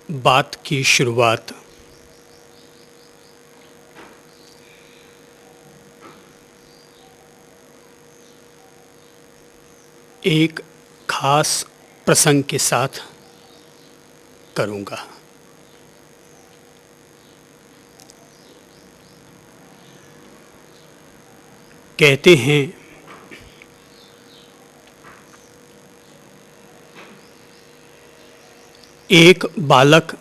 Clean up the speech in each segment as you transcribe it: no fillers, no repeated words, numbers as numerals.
बात की शुरुआत एक खास प्रसंग के साथ करूंगा। कहते हैं एक बालक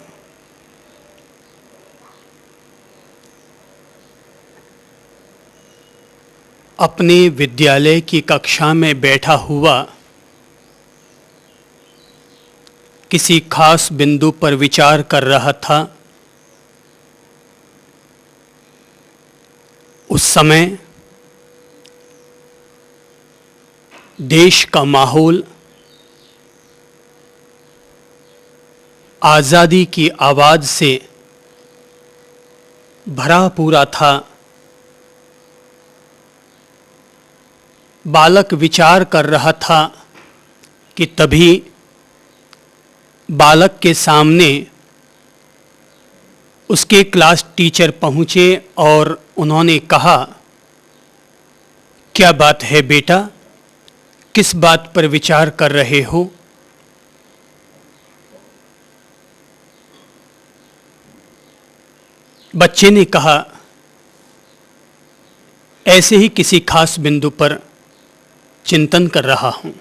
अपने विद्यालय की कक्षा में बैठा हुआ किसी खास बिंदु पर विचार कर रहा था। उस समय देश का माहौल आज़ादी की आवाज़ से भरा पूरा था। बालक विचार कर रहा था कि तभी बालक के सामने उसके क्लास टीचर पहुँचे और उन्होंने कहा, क्या बात है बेटा, किस बात पर विचार कर रहे हो? बच्चे ने कहा, ऐसे ही किसी खास बिंदु पर चिंतन कर रहा हूं।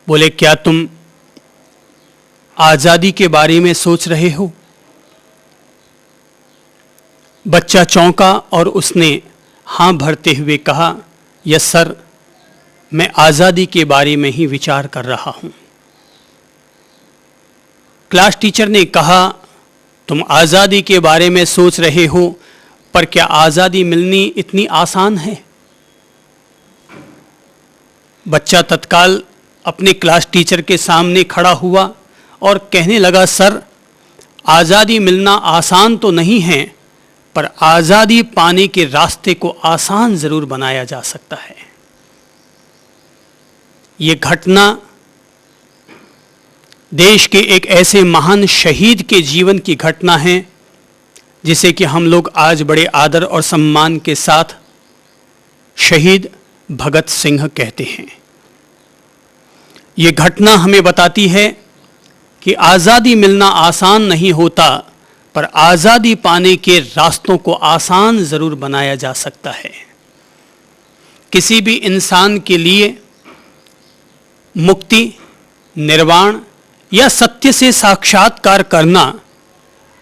बोले, क्या तुम आज़ादी के बारे में सोच रहे हो? बच्चा चौंका और उसने हाँ भरते हुए कहा, यस सर, मैं आज़ादी के बारे में ही विचार कर रहा हूं। क्लास टीचर ने कहा, तुम आज़ादी के बारे में सोच रहे हो, पर क्या आज़ादी मिलनी इतनी आसान है? बच्चा तत्काल अपने क्लास टीचर के सामने खड़ा हुआ और कहने लगा, सर, आज़ादी मिलना आसान तो नहीं है, पर आज़ादी पाने के रास्ते को आसान ज़रूर बनाया जा सकता है। ये घटना देश के एक ऐसे महान शहीद के जीवन की घटना है जिसे कि हम लोग आज बड़े आदर और सम्मान के साथ शहीद भगत सिंह कहते हैं। ये घटना हमें बताती है कि आज़ादी मिलना आसान नहीं होता, पर आज़ादी पाने के रास्तों को आसान ज़रूर बनाया जा सकता है। किसी भी इंसान के लिए मुक्ति, निर्वाण या सत्य से साक्षात्कार करना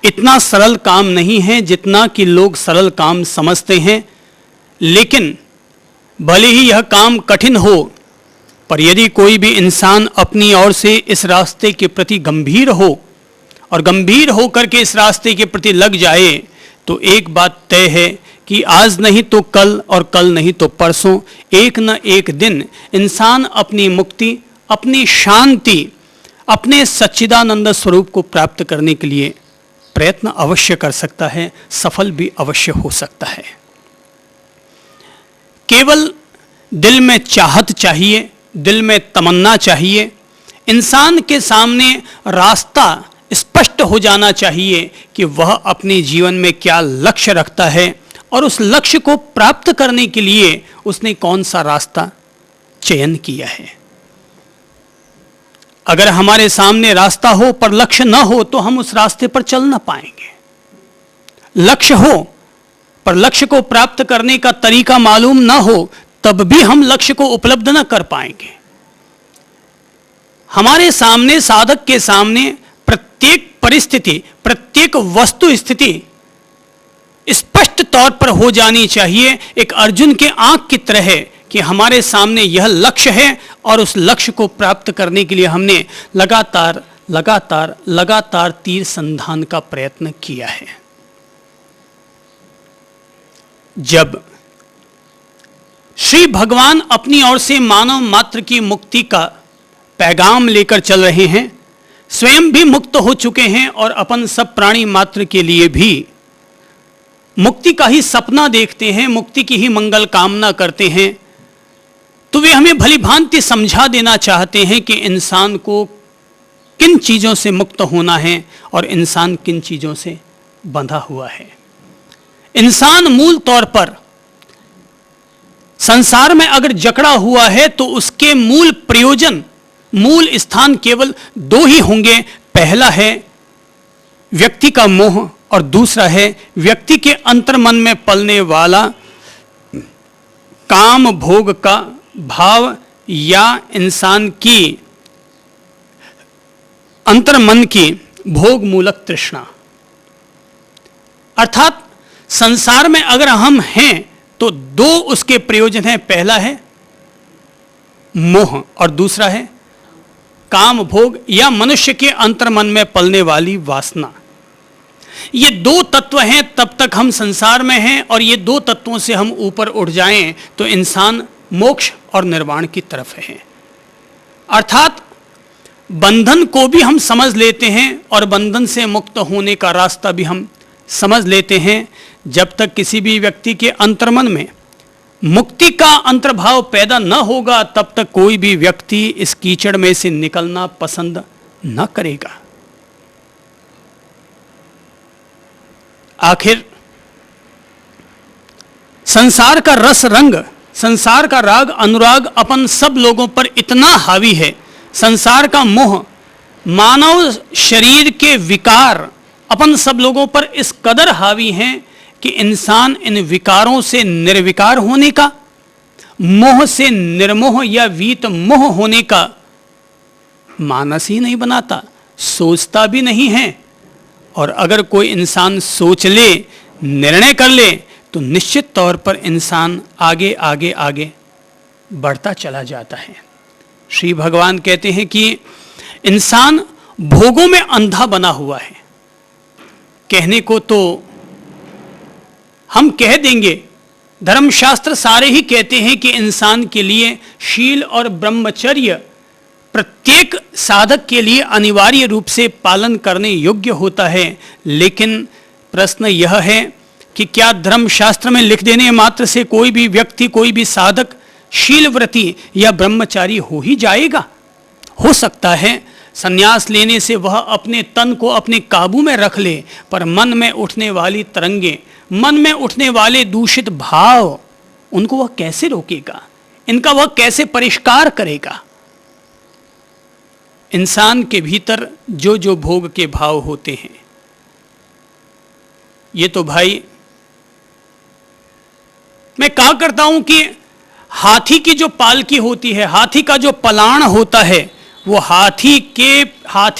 इतना सरल काम नहीं है जितना कि लोग सरल काम समझते हैं। लेकिन भले ही यह काम कठिन हो, पर यदि कोई भी इंसान अपनी ओर से इस रास्ते के प्रति गंभीर हो और गंभीर होकर के इस रास्ते के प्रति लग जाए, तो एक बात तय है कि आज नहीं तो कल और कल नहीं तो परसों, एक न एक दिन इंसान अपनी मुक्ति, अपनी शांति, अपने सच्चिदानंद स्वरूप को प्राप्त करने के लिए प्रयत्न अवश्य कर सकता है, सफल भी अवश्य हो सकता है। केवल दिल में चाहत चाहिए, दिल में तमन्ना चाहिए, इंसान के सामने रास्ता स्पष्ट हो जाना चाहिए कि वह अपने जीवन में क्या लक्ष्य रखता है और उस लक्ष्य को प्राप्त करने के लिए उसने कौन सा रास्ता चयन किया है। अगर हमारे सामने रास्ता हो पर लक्ष्य न हो तो हम उस रास्ते पर चल ना पाएंगे। लक्ष्य हो पर लक्ष्य को प्राप्त करने का तरीका मालूम न हो तब भी हम लक्ष्य को उपलब्ध न कर पाएंगे। हमारे सामने, साधक के सामने प्रत्येक परिस्थिति, प्रत्येक वस्तु स्थिति स्पष्ट तौर पर हो जानी चाहिए, एक अर्जुन के आंख की तरह है कि हमारे सामने यह लक्ष्य है और उस लक्ष्य को प्राप्त करने के लिए हमने लगातार तीर संधान का प्रयत्न किया है। जब श्री भगवान अपनी ओर से मानव मात्र की मुक्ति का पैगाम लेकर चल रहे हैं, स्वयं भी मुक्त हो चुके हैं और अपन सब प्राणी मात्र के लिए भी मुक्ति का ही सपना देखते हैं, मुक्ति की ही मंगल कामना करते हैं, तो वे हमें भली भांति समझा देना चाहते हैं कि इंसान को किन चीजों से मुक्त होना है और इंसान किन चीजों से बंधा हुआ है। इंसान मूल तौर पर संसार में अगर जकड़ा हुआ है तो उसके मूल प्रयोजन, मूल स्थान केवल दो ही होंगे। पहला है व्यक्ति का मोह और दूसरा है व्यक्ति के अंतर्मन में पलने वाला काम भोग का भाव या इंसान की अंतर्मन की भोग मूलक तृष्णा। अर्थात संसार में अगर हम हैं तो दो उसके प्रयोजन हैं। पहला है मोह और दूसरा है काम भोग या मनुष्य के अंतर्मन में पलने वाली वासना। ये दो तत्व हैं, तब तक हम संसार में हैं और ये दो तत्वों से हम ऊपर उठ जाएं तो इंसान मोक्ष और निर्वाण की तरफ है। अर्थात बंधन को भी हम समझ लेते हैं और बंधन से मुक्त होने का रास्ता भी हम समझ लेते हैं। जब तक किसी भी व्यक्ति के अंतर्मन में मुक्ति का अंतर्भाव पैदा न होगा तब तक कोई भी व्यक्ति इस कीचड़ में से निकलना पसंद न करेगा। आखिर संसार का रस रंग, संसार का राग अनुराग अपन सब लोगों पर इतना हावी है, संसार का मोह, मानव शरीर के विकार अपन सब लोगों पर इस कदर हावी हैं कि इंसान इन विकारों से निर्विकार होने का, मोह से निर्मोह या वीत मोह होने का मानस ही नहीं बनाता, सोचता भी नहीं है। और अगर कोई इंसान सोच ले, निर्णय कर ले तो निश्चित तौर पर इंसान आगे आगे आगे बढ़ता चला जाता है। श्री भगवान कहते हैं कि इंसान भोगों में अंधा बना हुआ है। कहने को तो हम कह देंगे, धर्मशास्त्र सारे ही कहते हैं कि इंसान के लिए शील और ब्रह्मचर्य प्रत्येक साधक के लिए अनिवार्य रूप से पालन करने योग्य होता है। लेकिन प्रश्न यह है कि क्या धर्मशास्त्र में लिख देने मात्र से कोई भी व्यक्ति, कोई भी साधक शीलव्रती या ब्रह्मचारी हो ही जाएगा? हो सकता है संन्यास लेने से वह अपने तन को अपने काबू में रख ले, पर मन में उठने वाली तरंगे, मन में उठने वाले दूषित भाव, उनको वह कैसे रोकेगा? इनका वह कैसे परिष्कार करेगा? इंसान के भीतर जो जो भोग के भाव होते हैं, ये तो भाई मैं कहा करता हूं कि हाथी की जो पालकी होती है, हाथी का जो पलाण होता है, वो हाथी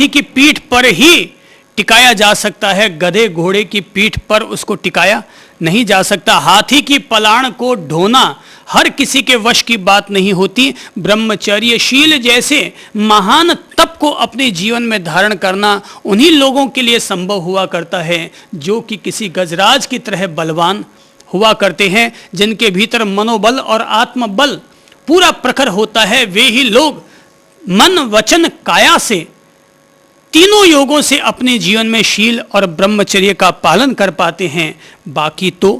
की पीठ पर ही टिकाया जा सकता है, गधे घोड़े की पीठ पर उसको टिकाया नहीं जा सकता। हाथी की पलाण को ढोना हर किसी के वश की बात नहीं होती। ब्रह्मचर्य शील जैसे महान तप को अपने जीवन में धारण करना उन्हीं लोगों के लिए संभव हुआ करता है जो कि किसी गजराज की तरह बलवान हुआ करते हैं, जिनके भीतर मनोबल और आत्मबल पूरा प्रखर होता है। वे ही लोग मन वचन काया से, तीनों योगों से अपने जीवन में शील और ब्रह्मचर्य का पालन कर पाते हैं। बाकी तो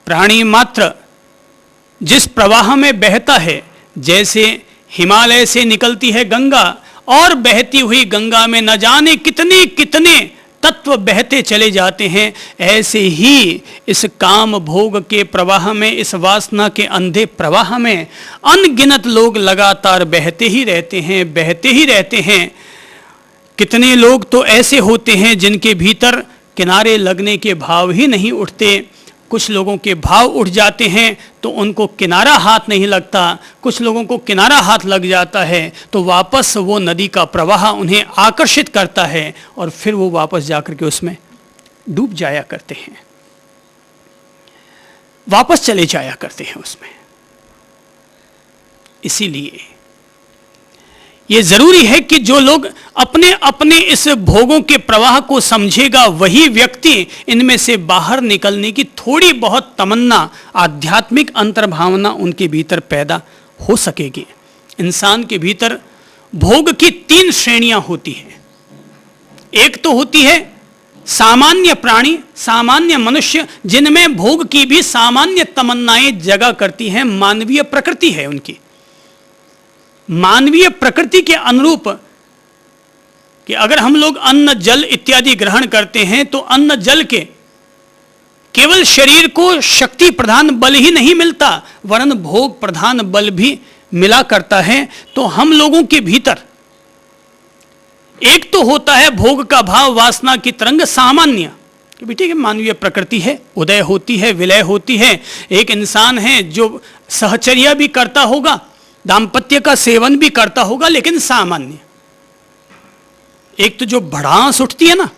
प्राणी मात्र जिस प्रवाह में बहता है, जैसे हिमालय से निकलती है गंगा और बहती हुई गंगा में न जाने कितने कितने तत्व बहते चले जाते हैं, ऐसे ही इस काम भोग के प्रवाह में, इस वासना के अंधे प्रवाह में अनगिनत लोग लगातार बहते ही रहते हैं, बहते ही रहते हैं। कितने लोग तो ऐसे होते हैं जिनके भीतर किनारे लगने के भाव ही नहीं उठते। कुछ लोगों के भाव उठ जाते हैं तो उनको किनारा हाथ नहीं लगता, कुछ लोगों को किनारा हाथ लग जाता है तो वापस वो नदी का प्रवाह उन्हें आकर्षित करता है और फिर वो वापस जाकर के उसमें डूब जाया करते हैं, वापस चले जाया करते हैं उसमें। इसीलिए ये जरूरी है कि जो लोग अपने अपने इस भोगों के प्रवाह को समझेगा, वही व्यक्ति इनमें से बाहर निकलने की थोड़ी बहुत तमन्ना, आध्यात्मिक अंतर्भावना उनके भीतर पैदा हो सकेगी। इंसान के भीतर भोग की 3 श्रेणियां होती हैं। एक तो होती है सामान्य प्राणी, सामान्य मनुष्य, जिनमें भोग की भी सामान्य तमन्नाएं जगा करती हैं, मानवीय प्रकृति है उनकी। मानवीय प्रकृति के अनुरूप कि अगर हम लोग अन्न जल इत्यादि ग्रहण करते हैं तो अन्न जल के केवल शरीर को शक्ति प्रधान बल ही नहीं मिलता, वरन भोग प्रधान बल भी मिला करता है। तो हम लोगों के भीतर एक तो होता है भोग का भाव, वासना की तरंग सामान्य, कि बेटे कि मानवीय प्रकृति है, उदय होती है, विलय होती है। एक इंसान है जो सहचर्या भी करता होगा, दाम्पत्य का सेवन भी करता होगा, लेकिन सामान्य। एक तो जो भड़ास उठती है ना,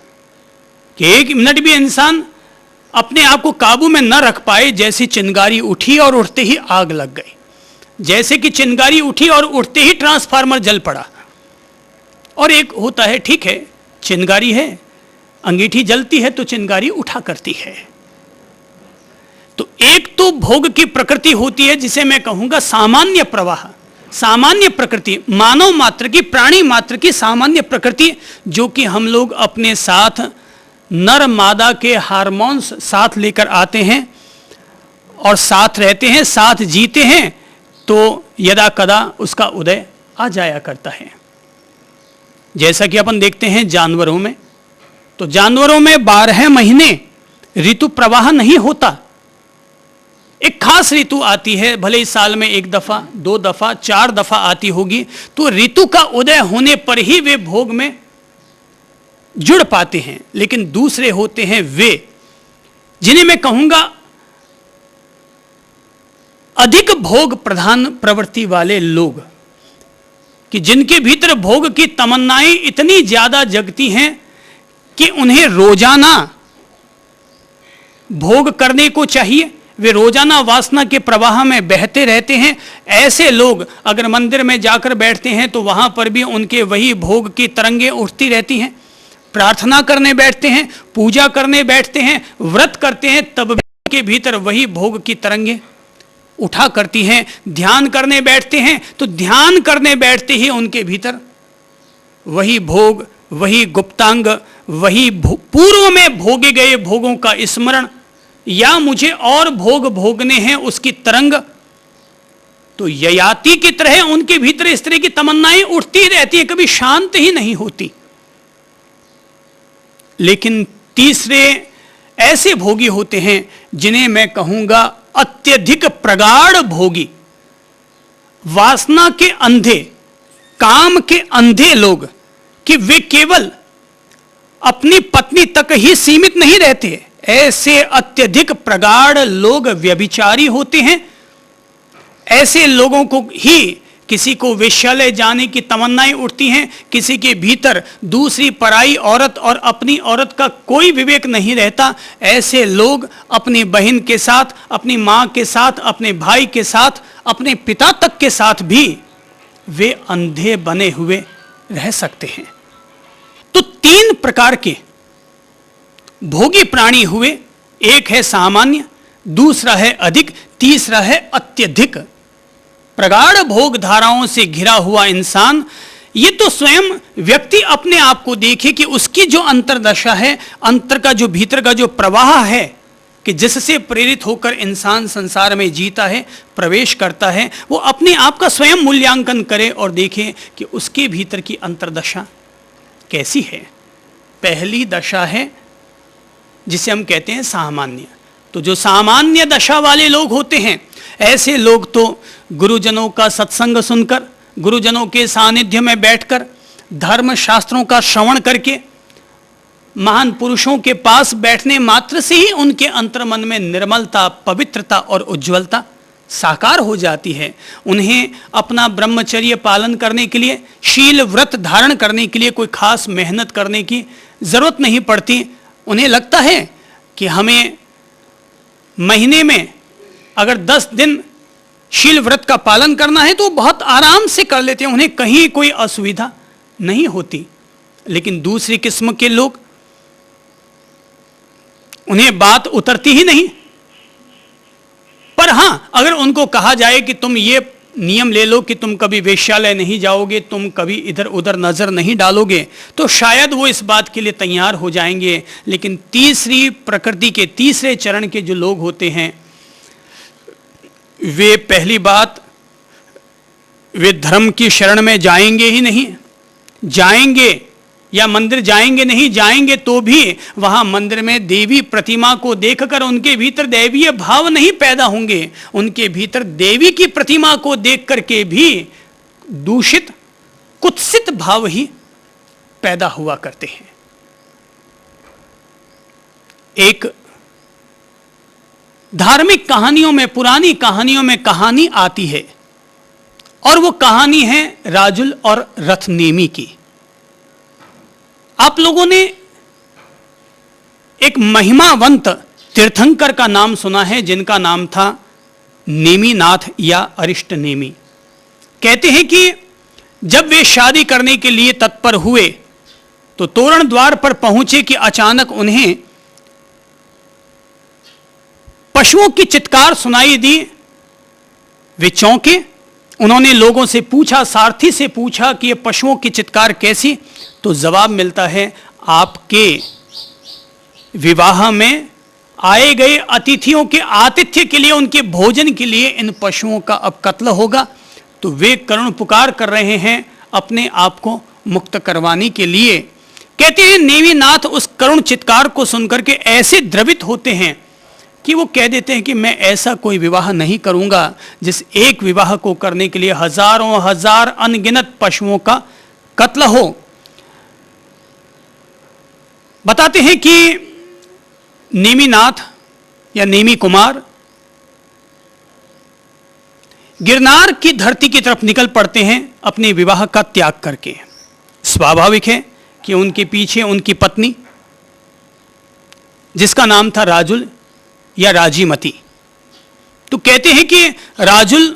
कि एक मिनट भी इंसान अपने आप को काबू में न रख पाए, जैसी चिंगारी उठी और उठते ही आग लग गई, जैसे कि चिंगारी उठी और उठते ही ट्रांसफार्मर जल पड़ा। और एक होता है, ठीक है चिंगारी है, अंगीठी जलती है तो चिंगारी उठा करती है। तो एक तो भोग की प्रकृति होती है जिसे मैं कहूंगा सामान्य प्रवाह, सामान्य प्रकृति, मानव मात्र की, प्राणी मात्र की सामान्य प्रकृति, जो कि हम लोग अपने साथ नर मादा के हार्मोन्स साथ लेकर आते हैं और साथ रहते हैं, साथ जीते हैं, तो यदा कदा उसका उदय आ जाया करता है। जैसा कि अपन देखते हैं जानवरों में, तो जानवरों में 12 महीने ऋतु प्रवाह नहीं होता। एक खास ऋतु आती है, भले ही साल में 1 दफा, 2 दफा, 4 दफा आती होगी, तो ऋतु का उदय होने पर ही वे भोग में जुड़ पाते हैं। लेकिन दूसरे होते हैं वे जिन्हें मैं कहूंगा अधिक भोग प्रधान प्रवृत्ति वाले लोग, कि जिनके भीतर भोग की तमन्नाएं इतनी ज्यादा जगती हैं कि उन्हें रोजाना भोग करने को चाहिए, वे रोजाना वासना के प्रवाह में बहते रहते हैं। ऐसे लोग अगर मंदिर में जाकर बैठते हैं तो वहां पर भी उनके वही भोग की तरंगें उठती रहती हैं। प्रार्थना करने बैठते हैं, पूजा करने बैठते हैं, व्रत करते हैं, तब भी उनके भीतर वही भोग की तरंगें उठा करती हैं। ध्यान करने बैठते हैं तो ध्यान करने बैठते ही उनके भीतर वही भोग, वही गुप्तांग, वही पूर्व में भोगे गए भोगों का स्मरण, या मुझे और भोग भोगने हैं, उसकी तरंग। तो ययाति की तरह उनके भीतर इस तरह की तमन्नाएं उठती रहती हैं, कभी शांत ही नहीं होती। लेकिन तीसरे ऐसे भोगी होते हैं जिन्हें मैं कहूंगा अत्यधिक प्रगाढ़ भोगी, वासना के अंधे, काम के अंधे लोग, कि वे केवल अपनी पत्नी तक ही सीमित नहीं रहते। ऐसे अत्यधिक प्रगाढ़ लोग व्यभिचारी होते हैं। ऐसे लोगों को ही किसी को वेश्यालय जाने की तमन्नाएं उठती हैं, किसी के भीतर दूसरी पराई औरत और अपनी औरत का कोई विवेक नहीं रहता। ऐसे लोग अपनी बहन के साथ, अपनी मां के साथ, अपने भाई के साथ, अपने पिता तक के साथ भी वे अंधे बने हुए रह सकते हैं। तो 3 प्रकार के भोगी प्राणी हुए, एक है सामान्य, दूसरा है अधिक, तीसरा है अत्यधिक। प्रगाढ़ भोग धाराओं से घिरा हुआ इंसान, ये तो स्वयं व्यक्ति अपने आप को देखे कि उसकी जो अंतर्दशा है, अंतर का जो भीतर का जो प्रवाह है, कि जिससे प्रेरित होकर इंसान संसार में जीता है, प्रवेश करता है, वो अपने आप का स्वयं मूल्यांकन करे और देखे कि उसके भीतर की अंतर्दशा कैसी है। पहली दशा है जिसे हम कहते हैं सामान्य। तो जो सामान्य दशा वाले लोग होते हैं, ऐसे लोग तो गुरुजनों का सत्संग सुनकर, गुरुजनों के सानिध्य में बैठकर, धर्म शास्त्रों का श्रवण करके, महान पुरुषों के पास बैठने मात्र से ही उनके अंतर्मन में निर्मलता, पवित्रता और उज्ज्वलता साकार हो जाती है। उन्हें अपना ब्रह्मचर्य पालन करने के लिए, शील व्रत धारण करने के लिए कोई खास मेहनत करने की जरूरत नहीं पड़ती। उन्हें लगता है कि हमें महीने में अगर 10 दिन शील व्रत का पालन करना है तो बहुत आराम से कर लेते हैं, उन्हें कहीं कोई असुविधा नहीं होती। लेकिन दूसरी किस्म के लोग, उन्हें बात उतरती ही नहीं। पर हां, अगर उनको कहा जाए कि तुम ये नियम ले लो कि तुम कभी वेश्यालय नहीं जाओगे, तुम कभी इधर उधर नजर नहीं डालोगे, तो शायद वो इस बात के लिए तैयार हो जाएंगे। लेकिन तीसरी प्रकृति के, तीसरे चरण के जो लोग होते हैं, वे पहली बात, वे धर्म की शरण में जाएंगे ही नहीं। जाएंगे या मंदिर जाएंगे नहीं, जाएंगे तो भी वहां मंदिर में देवी प्रतिमा को देखकर उनके भीतर दैवीय भाव नहीं पैदा होंगे, उनके भीतर देवी की प्रतिमा को देख करके भी दूषित कुत्सित भाव ही पैदा हुआ करते हैं। एक धार्मिक कहानियों में, पुरानी कहानियों में कहानी आती है और वो कहानी है राजुल और रथनेमी की। आप लोगों ने एक महिमावंत तीर्थंकर का नाम सुना है जिनका नाम था नेमिनाथ या अरिष्ट नेमी। कहते हैं कि जब वे शादी करने के लिए तत्पर हुए तो तोरण द्वार पर पहुंचे कि अचानक उन्हें पशुओं की चित्कार सुनाई दी। वे चौंके। उन्होंने लोगों से पूछा, सारथी से पूछा कि ये पशुओं की चित्कार कैसी? तो जवाब मिलता है, आपके विवाह में आए गए अतिथियों के आतिथ्य के लिए, उनके भोजन के लिए इन पशुओं का अब कत्ल होगा। तो वे करुण पुकार कर रहे हैं अपने आप को मुक्त करवाने के लिए। कहते हैं नेमिनाथ उस करुण चित्कार को सुनकर के ऐसे द्रवित होते हैं कि वो कह देते हैं कि मैं ऐसा कोई विवाह नहीं करूंगा जिस एक विवाह को करने के लिए हजारों हजार अनगिनत पशुओं का कत्ल हो। बताते हैं कि नेमिनाथ या नेमी कुमार गिरनार की धरती की तरफ निकल पड़ते हैं अपने विवाह का त्याग करके। स्वाभाविक है कि उनके पीछे उनकी पत्नी जिसका नाम था राजुल या राजीमती। तो कहते हैं कि राजुल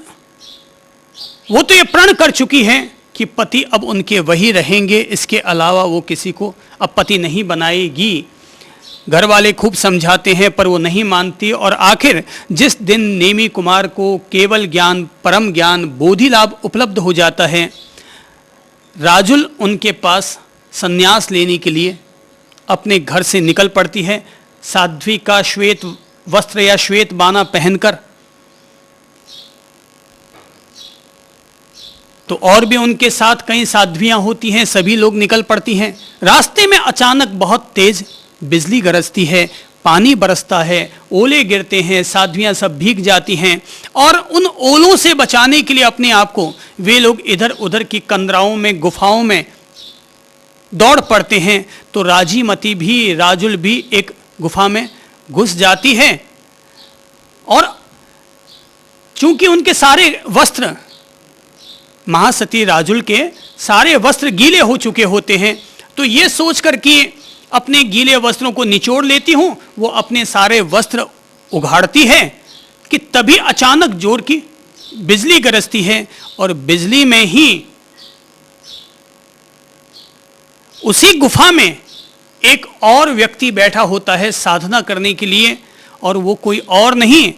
वो तो ये प्रण कर चुकी हैं कि पति अब उनके वही रहेंगे, इसके अलावा वो किसी को अब पति नहीं बनाएगी। घर वाले खूब समझाते हैं पर वो नहीं मानती और आखिर जिस दिन नेमी कुमार को केवल ज्ञान, परम ज्ञान, बोधि लाभ उपलब्ध हो जाता है, राजुल उनके पास संन्यास लेने के लिए अपने घर से निकल पड़ती है। साध्वी का श्वेत वस्त्र या श्वेत बाना पहनकर। तो और भी उनके साथ कई साध्वियां होती हैं, सभी लोग निकल पड़ती हैं। रास्ते में अचानक बहुत तेज बिजली गरजती है, पानी बरसता है, ओले गिरते हैं, साध्वियां सब भीग जाती हैं और उन ओलों से बचाने के लिए अपने आप को वे लोग इधर उधर की कंदराओं में, गुफाओं में दौड़ पड़ते हैं। तो राजीमती भी, राजुल भी एक गुफा में घुस जाती है और चूंकि उनके सारे वस्त्र, महासती राजुल के सारे वस्त्र गीले हो चुके होते हैं, तो ये सोचकर कि अपने गीले वस्त्रों को निचोड़ लेती हूं, वो अपने सारे वस्त्र उघाड़ती है कि तभी अचानक जोर की बिजली गरजती है और बिजली में ही उसी गुफा में एक और व्यक्ति बैठा होता है साधना करने के लिए, और वो कोई और नहीं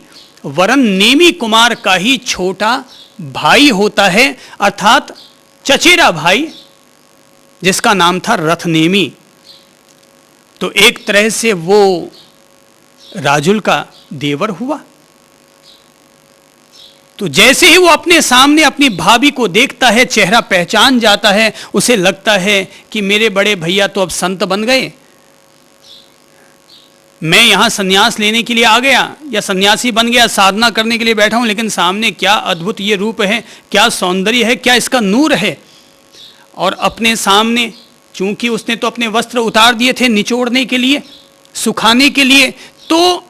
वरन नेमी कुमार का ही छोटा भाई होता है, अर्थात चचेरा भाई, जिसका नाम था रथनेमी। तो एक तरह से वो राजुल का देवर हुआ। तो जैसे ही वो अपने सामने अपनी भाभी को देखता है, चेहरा पहचान जाता है, उसे लगता है कि मेरे बड़े भैया तो अब संत बन गए, मैं यहां सन्यास लेने के लिए आ गया या सन्यासी बन गया, साधना करने के लिए बैठा हूं, लेकिन सामने क्या अद्भुत ये रूप है, क्या सौंदर्य है, क्या इसका नूर है। और अपने सामने, चूंकि उसने तो अपने वस्त्र उतार दिए थे निचोड़ने के लिए, सुखाने के लिए, तो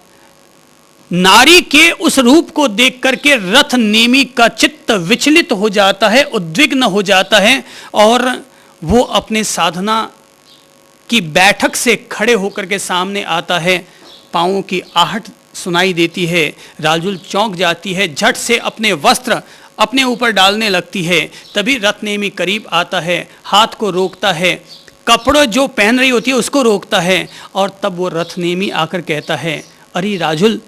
नारी के उस रूप को देख करके रथनेमी का चित्त विचलित हो जाता है, उद्विग्न हो जाता है और वो अपने साधना की बैठक से खड़े होकर के सामने आता है। पांवों की आहट सुनाई देती है, राजुल चौंक जाती है, झट से अपने वस्त्र अपने ऊपर डालने लगती है। तभी रथनेमी करीब आता है, हाथ को रोकता है, कपड़े जो पहन रही होती है उसको रोकता है, और तब वो रथनेमी आकर कहता है, अरे राजुल,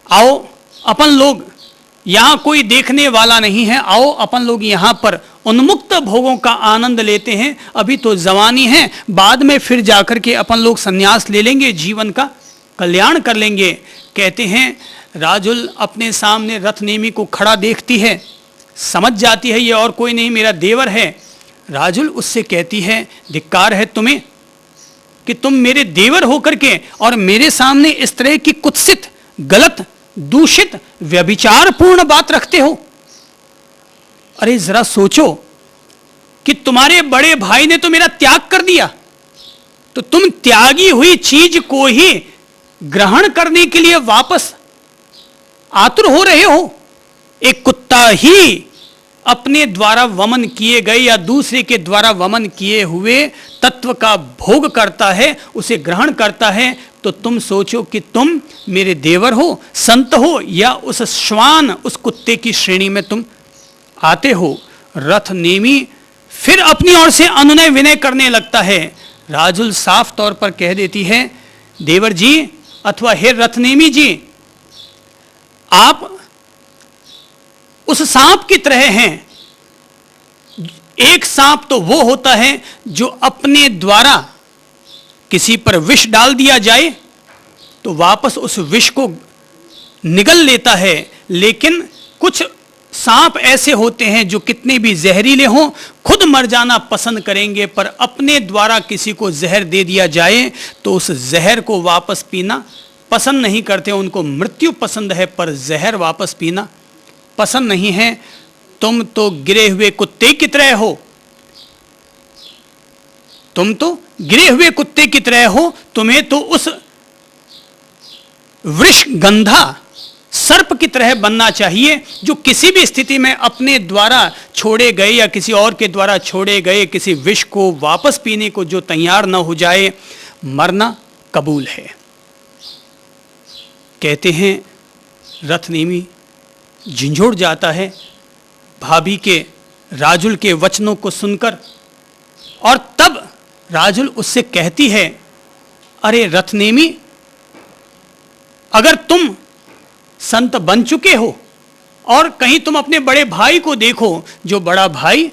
आओ अपन लोग, यहां कोई देखने वाला नहीं है, आओ अपन लोग यहां पर उन्मुक्त भोगों का आनंद लेते हैं, अभी तो जवानी है, बाद में फिर जाकर के अपन लोग संन्यास ले लेंगे, जीवन का कल्याण कर लेंगे। कहते हैं राजुल अपने सामने रथनेमी को खड़ा देखती है, समझ जाती है ये और कोई नहीं मेरा देवर है, राजुल उससे कहती है, धिक्कार है तुम्हें कि तुम मेरे देवर होकर के और मेरे सामने इस तरह की कुत्सित, गलत, दूषित, व्यभिचारपूर्ण बात रखते हो। अरे जरा सोचो कि तुम्हारे बड़े भाई ने तो मेरा त्याग कर दिया, तो तुम त्यागी हुई चीज को ही ग्रहण करने के लिए वापस आतुर हो रहे हो। एक कुत्ता ही अपने द्वारा वमन किए गए या दूसरे के द्वारा वमन किए हुए तत्व का भोग करता है, उसे ग्रहण करता है, तो तुम सोचो कि तुम मेरे देवर हो, संत हो, या उस श्वान, उस कुत्ते की श्रेणी में तुम आते हो। रथ नेमी फिर अपनी ओर से अनुनय विनय करने लगता है। राजुल साफ तौर पर कह देती है, देवर जी अथवा हे रथनेमी जी, आप उस सांप की तरह हैं। एक सांप तो वो होता है जो अपने द्वारा किसी पर विष डाल दिया जाए तो वापस उस विष को निगल लेता है, लेकिन कुछ सांप ऐसे होते हैं जो कितने भी जहरीले हों खुद मर जाना पसंद करेंगे, पर अपने द्वारा किसी को जहर दे दिया जाए तो उस जहर को वापस पीना पसंद नहीं करते। उनको मृत्यु पसंद है पर जहर वापस पीना पसंद नहीं है। तुम तो गिरे हुए कुत्ते की तरह हो, तुम तो गिरे हुए कुत्ते की तरह हो। तुम्हें तो उस वृषगंधा सर्प की तरह बनना चाहिए जो किसी भी स्थिति में अपने द्वारा छोड़े गए या किसी और के द्वारा छोड़े गए किसी विष को वापस पीने को जो तैयार न हो जाए। मरना कबूल है। कहते हैं रथनेमी झंझोड़ जाता है भाभी के राजुल के वचनों को सुनकर, और तब राजुल उससे कहती है, अरे रथनेमी, अगर तुम संत बन चुके हो और कहीं तुम अपने बड़े भाई को देखो, जो बड़ा भाई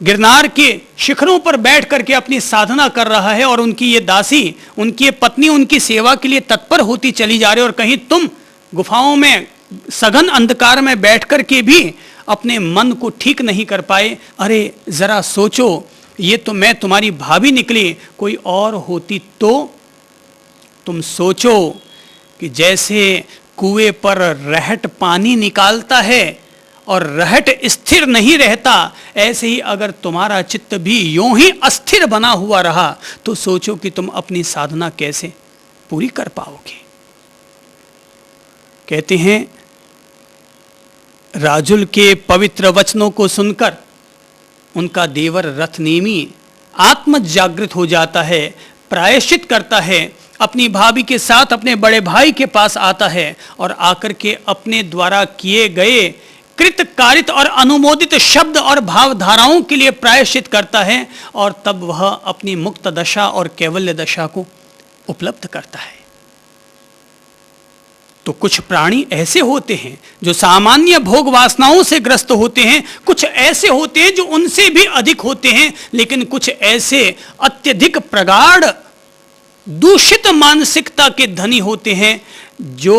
गिरनार के शिखरों पर बैठ करके अपनी साधना कर रहा है और उनकी ये दासी, उनकी ये पत्नी उनकी सेवा के लिए तत्पर होती चली जा रही है, और कहीं तुम गुफाओं में सघन अंधकार में बैठ करके भी अपने मन को ठीक नहीं कर पाए। अरे जरा सोचो, ये तो मैं तुम्हारी भाभी निकली, कोई और होती तो। तुम सोचो कि जैसे कुएं पर रहट पानी निकालता है और रहट स्थिर नहीं रहता, ऐसे ही अगर तुम्हारा चित्त भी यूं ही अस्थिर बना हुआ रहा तो सोचो कि तुम अपनी साधना कैसे पूरी कर पाओगे। कहते हैं राजुल के पवित्र वचनों को सुनकर उनका देवर रथनेमी आत्म जागृत हो जाता है, प्रायश्चित करता है, अपनी भाभी के साथ अपने बड़े भाई के पास आता है और आकर के अपने द्वारा किए गए कृत कारित और अनुमोदित शब्द और भावधाराओं के लिए प्रायश्चित करता है, और तब वह अपनी मुक्त दशा और कैवल्य दशा को उपलब्ध करता है। तो कुछ प्राणी ऐसे होते हैं जो सामान्य भोग वासनाओं से ग्रस्त होते हैं, कुछ ऐसे होते हैं जो उनसे भी अधिक होते हैं, लेकिन कुछ ऐसे अत्यधिक प्रगाढ़ दूषित मानसिकता के धनी होते हैं जो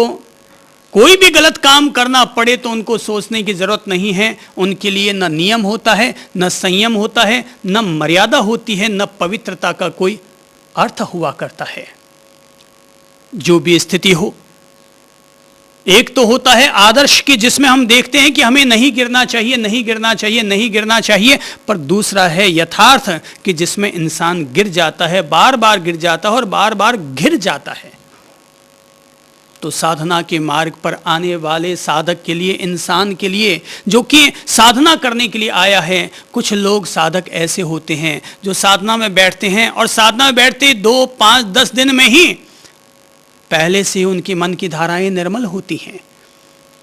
कोई भी गलत काम करना पड़े तो उनको सोचने की जरूरत नहीं है। उनके लिए न नियम होता है, न संयम होता है, न मर्यादा होती है, न पवित्रता का कोई अर्थ हुआ करता है। जो भी स्थिति हो, एक तो होता है आदर्श की, जिसमें हम देखते हैं कि हमें नहीं गिरना चाहिए, नहीं गिरना चाहिए, नहीं गिरना चाहिए, पर दूसरा है यथार्थ कि जिसमें इंसान गिर जाता है, बार बार गिर जाता है और बार बार घिर जाता है। तो साधना के मार्ग पर आने वाले साधक के लिए, इंसान के लिए जो कि साधना करने के लिए आया है, कुछ लोग साधक ऐसे होते हैं जो साधना में बैठते हैं और साधना में बैठते 2, 5, 10 दिन में ही पहले से उनके मन की धाराएं निर्मल होती हैं।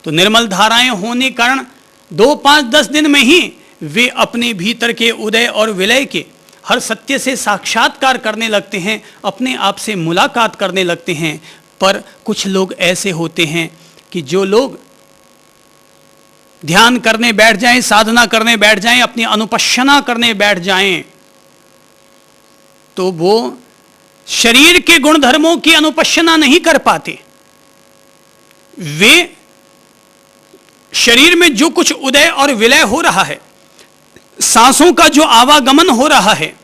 तो निर्मल धाराएं होने कारण 2, 5, 10 दिन में ही वे अपने भीतर के उदय और विलय के हर सत्य से साक्षात्कार करने लगते हैं, अपने आप से मुलाकात करने लगते हैं। पर कुछ लोग ऐसे होते हैं कि जो लोग ध्यान करने बैठ जाएं, साधना करने बैठ जाएं, अपनी अनुपश्यना करने बैठ जाएं, तो वो शरीर के गुणधर्मों की अनुपश्यना नहीं कर पाते। वे शरीर में जो कुछ उदय और विलय हो रहा है, सांसों का जो आवागमन हो रहा है,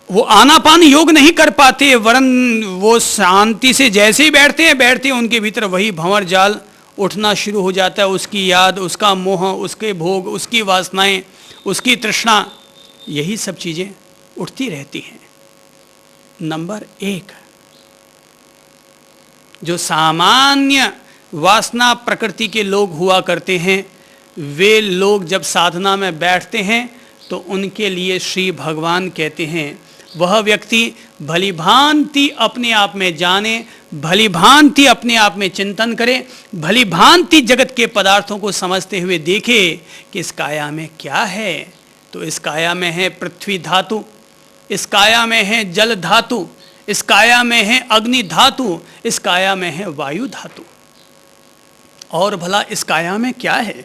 वो आनापान योग नहीं कर पाते, वरन वो शांति से जैसे ही बैठते हैं उनके भीतर वही भंवर जाल उठना शुरू हो जाता है। उसकी याद, उसका मोह, उसके भोग, उसकी वासनाएं, उसकी तृष्णा, यही सब चीजें उठती रहती हैं। नंबर 1, जो सामान्य वासना प्रकृति के लोग हुआ करते हैं, वे लोग जब साधना में बैठते हैं तो उनके लिए श्री भगवान कहते हैं, वह व्यक्ति भली भांति अपने आप में जाने, भली भांति अपने आप में चिंतन करे, भली भांति जगत के पदार्थों को समझते हुए देखे कि इस काया में क्या है। तो इस काया में है पृथ्वी धातु, इस काया में है जल धातु, इस काया में है अग्नि धातु, इस काया में है वायु धातु। और भला इस काया में क्या है?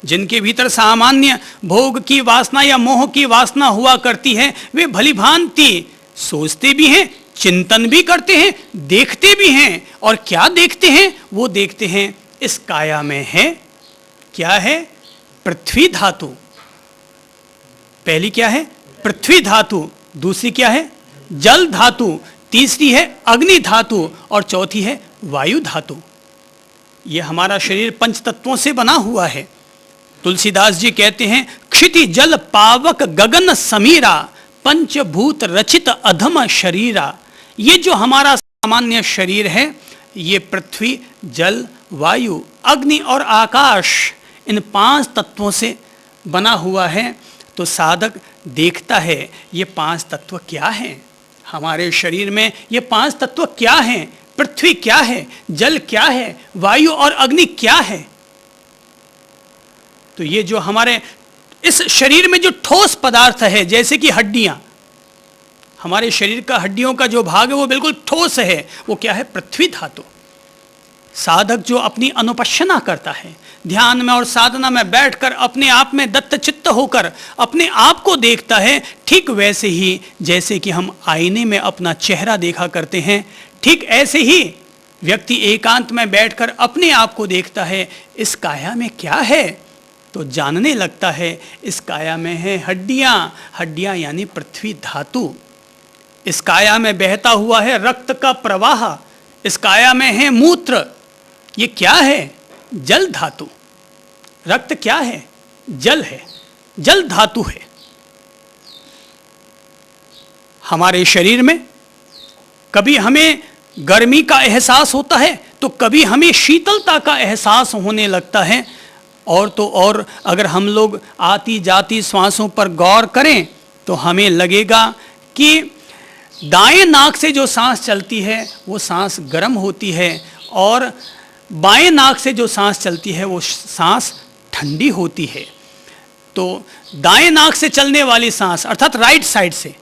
जिनके भीतर सामान्य भोग की वासना या मोह की वासना हुआ करती है, वे भली भांति सोचते भी हैं, चिंतन भी करते हैं, देखते भी हैं। और क्या देखते हैं? वो देखते हैं इस काया में है क्या है? पृथ्वी धातु। पहली क्या है? पृथ्वी धातु। दूसरी क्या है? जल धातु। तीसरी है अग्नि धातु और चौथी है वायु धातु। यह हमारा शरीर पंच तत्वों से बना हुआ है। तुलसीदास जी कहते हैं, क्षिति जल पावक गगन समीरा, पंचभूत रचित अधम शरीरा। ये जो हमारा सामान्य शरीर है, ये पृथ्वी, जल, वायु, अग्नि और आकाश, इन 5 तत्वों से बना हुआ है। तो साधक देखता है ये 5 तत्व क्या हैं हमारे शरीर में, ये 5 तत्व क्या हैं? पृथ्वी क्या है? जल क्या है? वायु और अग्नि क्या है? तो ये जो हमारे इस शरीर में जो ठोस पदार्थ है, जैसे कि हड्डियां, हमारे शरीर का हड्डियों का जो भाग है वो बिल्कुल ठोस है, वो क्या है? पृथ्वी धातु। साधक जो अपनी अनुपश्यना करता है, ध्यान में और साधना में बैठकर अपने आप में दत्तचित्त होकर अपने आप को देखता है, ठीक वैसे ही जैसे कि हम आईने में अपना चेहरा देखा करते हैं, ठीक ऐसे ही व्यक्ति एकांत में बैठकर अपने आप को देखता है, इस काया में क्या है? तो जानने लगता है इस काया में है हड्डियां, हड्डियां यानी पृथ्वी धातु। इस काया में बहता हुआ है रक्त का प्रवाह, इस काया में है मूत्र। ये क्या है? जल धातु। रक्त क्या है? जल है, जल धातु है। हमारे शरीर में कभी हमें गर्मी का एहसास होता है तो कभी हमें शीतलता का एहसास होने लगता है। और तो और अगर हम लोग आती जाती श्वासों पर गौर करें तो हमें लगेगा कि दाएं नाक से जो सांस चलती है वो सांस गर्म होती है और बाएं नाक से जो सांस चलती है वो सांस ठंडी होती है। तो दाएं नाक से चलने वाली सांस अर्थात राइट साइड से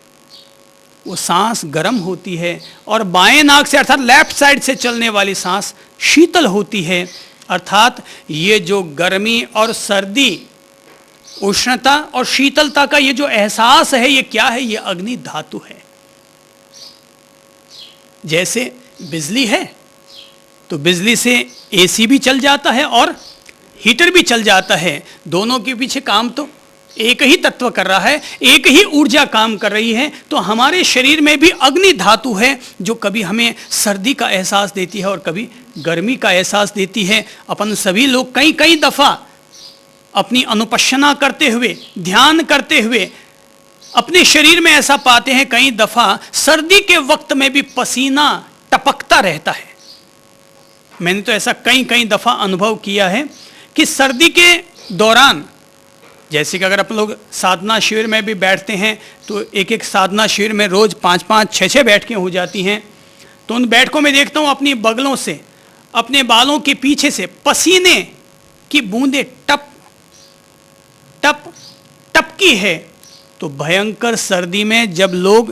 वो सांस गर्म होती है और बाएं नाक से अर्थात लेफ्ट साइड से चलने वाली सांस शीतल होती है। अर्थात ये जो गर्मी और सर्दी, उष्णता और शीतलता का ये जो एहसास है, ये क्या है? ये अग्नि धातु है। जैसे बिजली है तो बिजली से एसी भी चल जाता है और हीटर भी चल जाता है। दोनों के पीछे काम तो एक ही तत्व कर रहा है, एक ही ऊर्जा काम कर रही है। तो हमारे शरीर में भी अग्नि धातु है जो कभी हमें सर्दी का एहसास देती है और कभी गर्मी का एहसास देती है। अपन सभी लोग कई कई दफ़ा अपनी अनुपश्यना करते हुए, ध्यान करते हुए अपने शरीर में ऐसा पाते हैं, कई दफ़ा सर्दी के वक्त में भी पसीना टपकता रहता है। मैंने तो ऐसा कई कई दफ़ा अनुभव किया है कि सर्दी के दौरान, जैसे कि अगर आप लोग साधना शिविर में भी बैठते हैं तो एक एक साधना शिविर में रोज़ 5-5, 6-6 बैठकें हो जाती हैं। तो उन बैठकों में देखता हूँ अपनी बगलों से, अपने बालों के पीछे से पसीने की बूंदें टप टप टपकी है। तो भयंकर सर्दी में जब लोग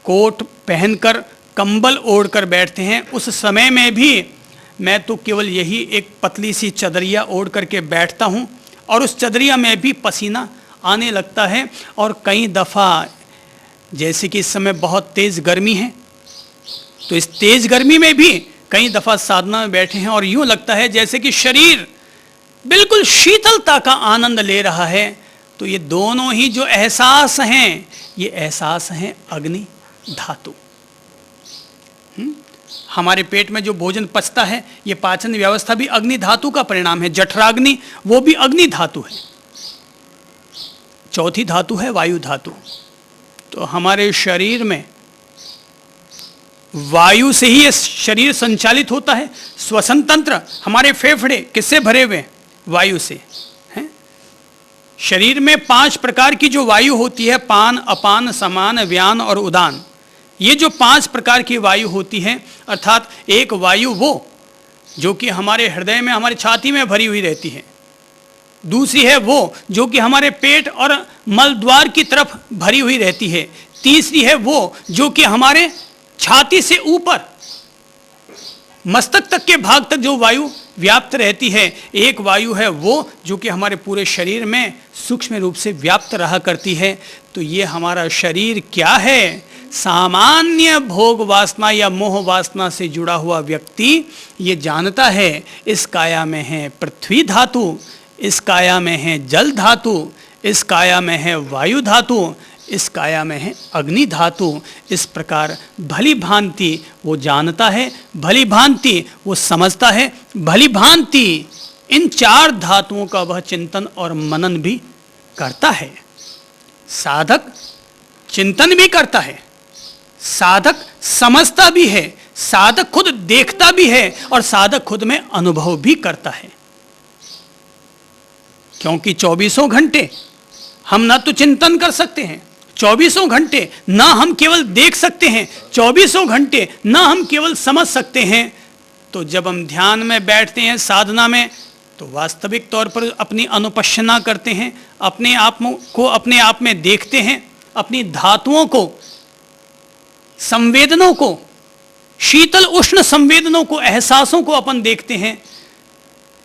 कोट पहनकर कंबल ओढ़कर बैठते हैं, उस समय में भी मैं तो केवल यही एक पतली सी चदरिया ओढ़ करके बैठता हूँ और उस चदरिया में भी पसीना आने लगता है। और कई दफ़ा, जैसे कि इस समय बहुत तेज़ गर्मी है, तो इस तेज़ गर्मी में भी कई दफ़ा साधना में बैठे हैं और यूँ लगता है जैसे कि शरीर बिल्कुल शीतलता का आनंद ले रहा है तो ये दोनों ही जो एहसास हैं, ये एहसास हैं अग्नि धातु। हमारे पेट में जो भोजन पचता है, ये पाचन व्यवस्था भी अग्नि धातु का परिणाम है। जठराग्नि वो भी अग्नि धातु है। चौथी धातु है वायु धातु। तो हमारे शरीर में वायु से ही ये शरीर संचालित होता है। श्वसन तंत्र, हमारे फेफड़े किससे भरे हुए? वायु से हैं। शरीर में 5 प्रकार की जो वायु होती है, पान, अपान, समान, व्यान और उदान। ये जो 5 प्रकार की वायु होती है, अर्थात एक वायु वो जो कि हमारे हृदय में, हमारी छाती में भरी हुई रहती है। दूसरी है वो जो कि हमारे पेट और मल द्वार की तरफ भरी हुई रहती है। तीसरी है वो जो कि हमारे छाती से ऊपर मस्तक तक के भाग तक जो वायु व्याप्त रहती है। एक वायु है वो जो कि हमारे पूरे शरीर में सूक्ष्म रूप से व्याप्त रहा करती है। तो ये हमारा शरीर क्या है? सामान्य भोग वासना या मोह वासना से जुड़ा हुआ व्यक्ति ये जानता है इस काया में है पृथ्वी धातु, इस काया में है जल धातु, इस काया में है वायु धातु, इस काया में है अग्नि धातु। इस प्रकार भली भांति वो जानता है, भली भांति वो समझता है, भली भांति इन 4 धातुओं का वह चिंतन और मनन भी करता है। साधक चिंतन भी करता है, साधक समझता भी है, साधक खुद देखता भी है और साधक खुद में अनुभव भी करता है। क्योंकि 24 घंटे हम ना तो चिंतन कर सकते हैं, 24 घंटे ना हम केवल देख सकते हैं, 24 घंटे ना हम केवल समझ सकते हैं। तो जब हम ध्यान में बैठते हैं, साधना में, तो वास्तविक तौर पर अपनी अनुपश्यना करते हैं, अपने आप को अपने आप में देखते हैं, अपनी धातुओं को, संवेदनों को, शीतल उष्ण संवेदनों को, एहसासों को अपन देखते हैं,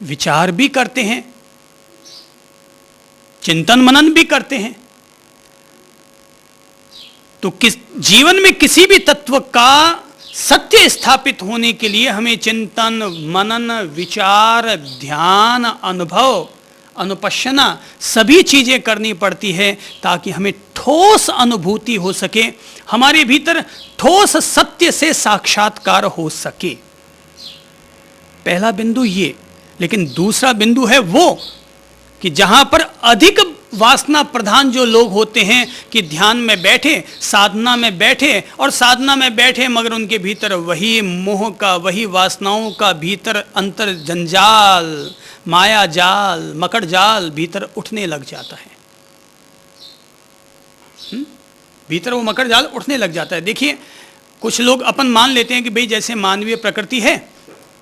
विचार भी करते हैं, चिंतन मनन भी करते हैं। तो जीवन में किसी भी तत्व का सत्य स्थापित होने के लिए हमें चिंतन, मनन, विचार, ध्यान, अनुभव, अनुपश्यना सभी चीजें करनी पड़ती है ताकि हमें ठोस अनुभूति हो सके, हमारे भीतर ठोस सत्य से साक्षात्कार हो सके। पहला बिंदु ये। लेकिन दूसरा बिंदु है वो कि जहां पर अधिक वासना प्रधान जो लोग होते हैं कि ध्यान में बैठे, साधना में बैठे और साधना में बैठे मगर उनके भीतर वही मोह का, वही वासनाओं का भीतर अंतर जंजाल, माया जाल, मकड़ जाल भीतर उठने लग जाता है। भीतर वो मकड़ जाल उठने लग जाता है। देखिए, कुछ लोग अपन मान लेते हैं कि भाई जैसे मानवीय प्रकृति है,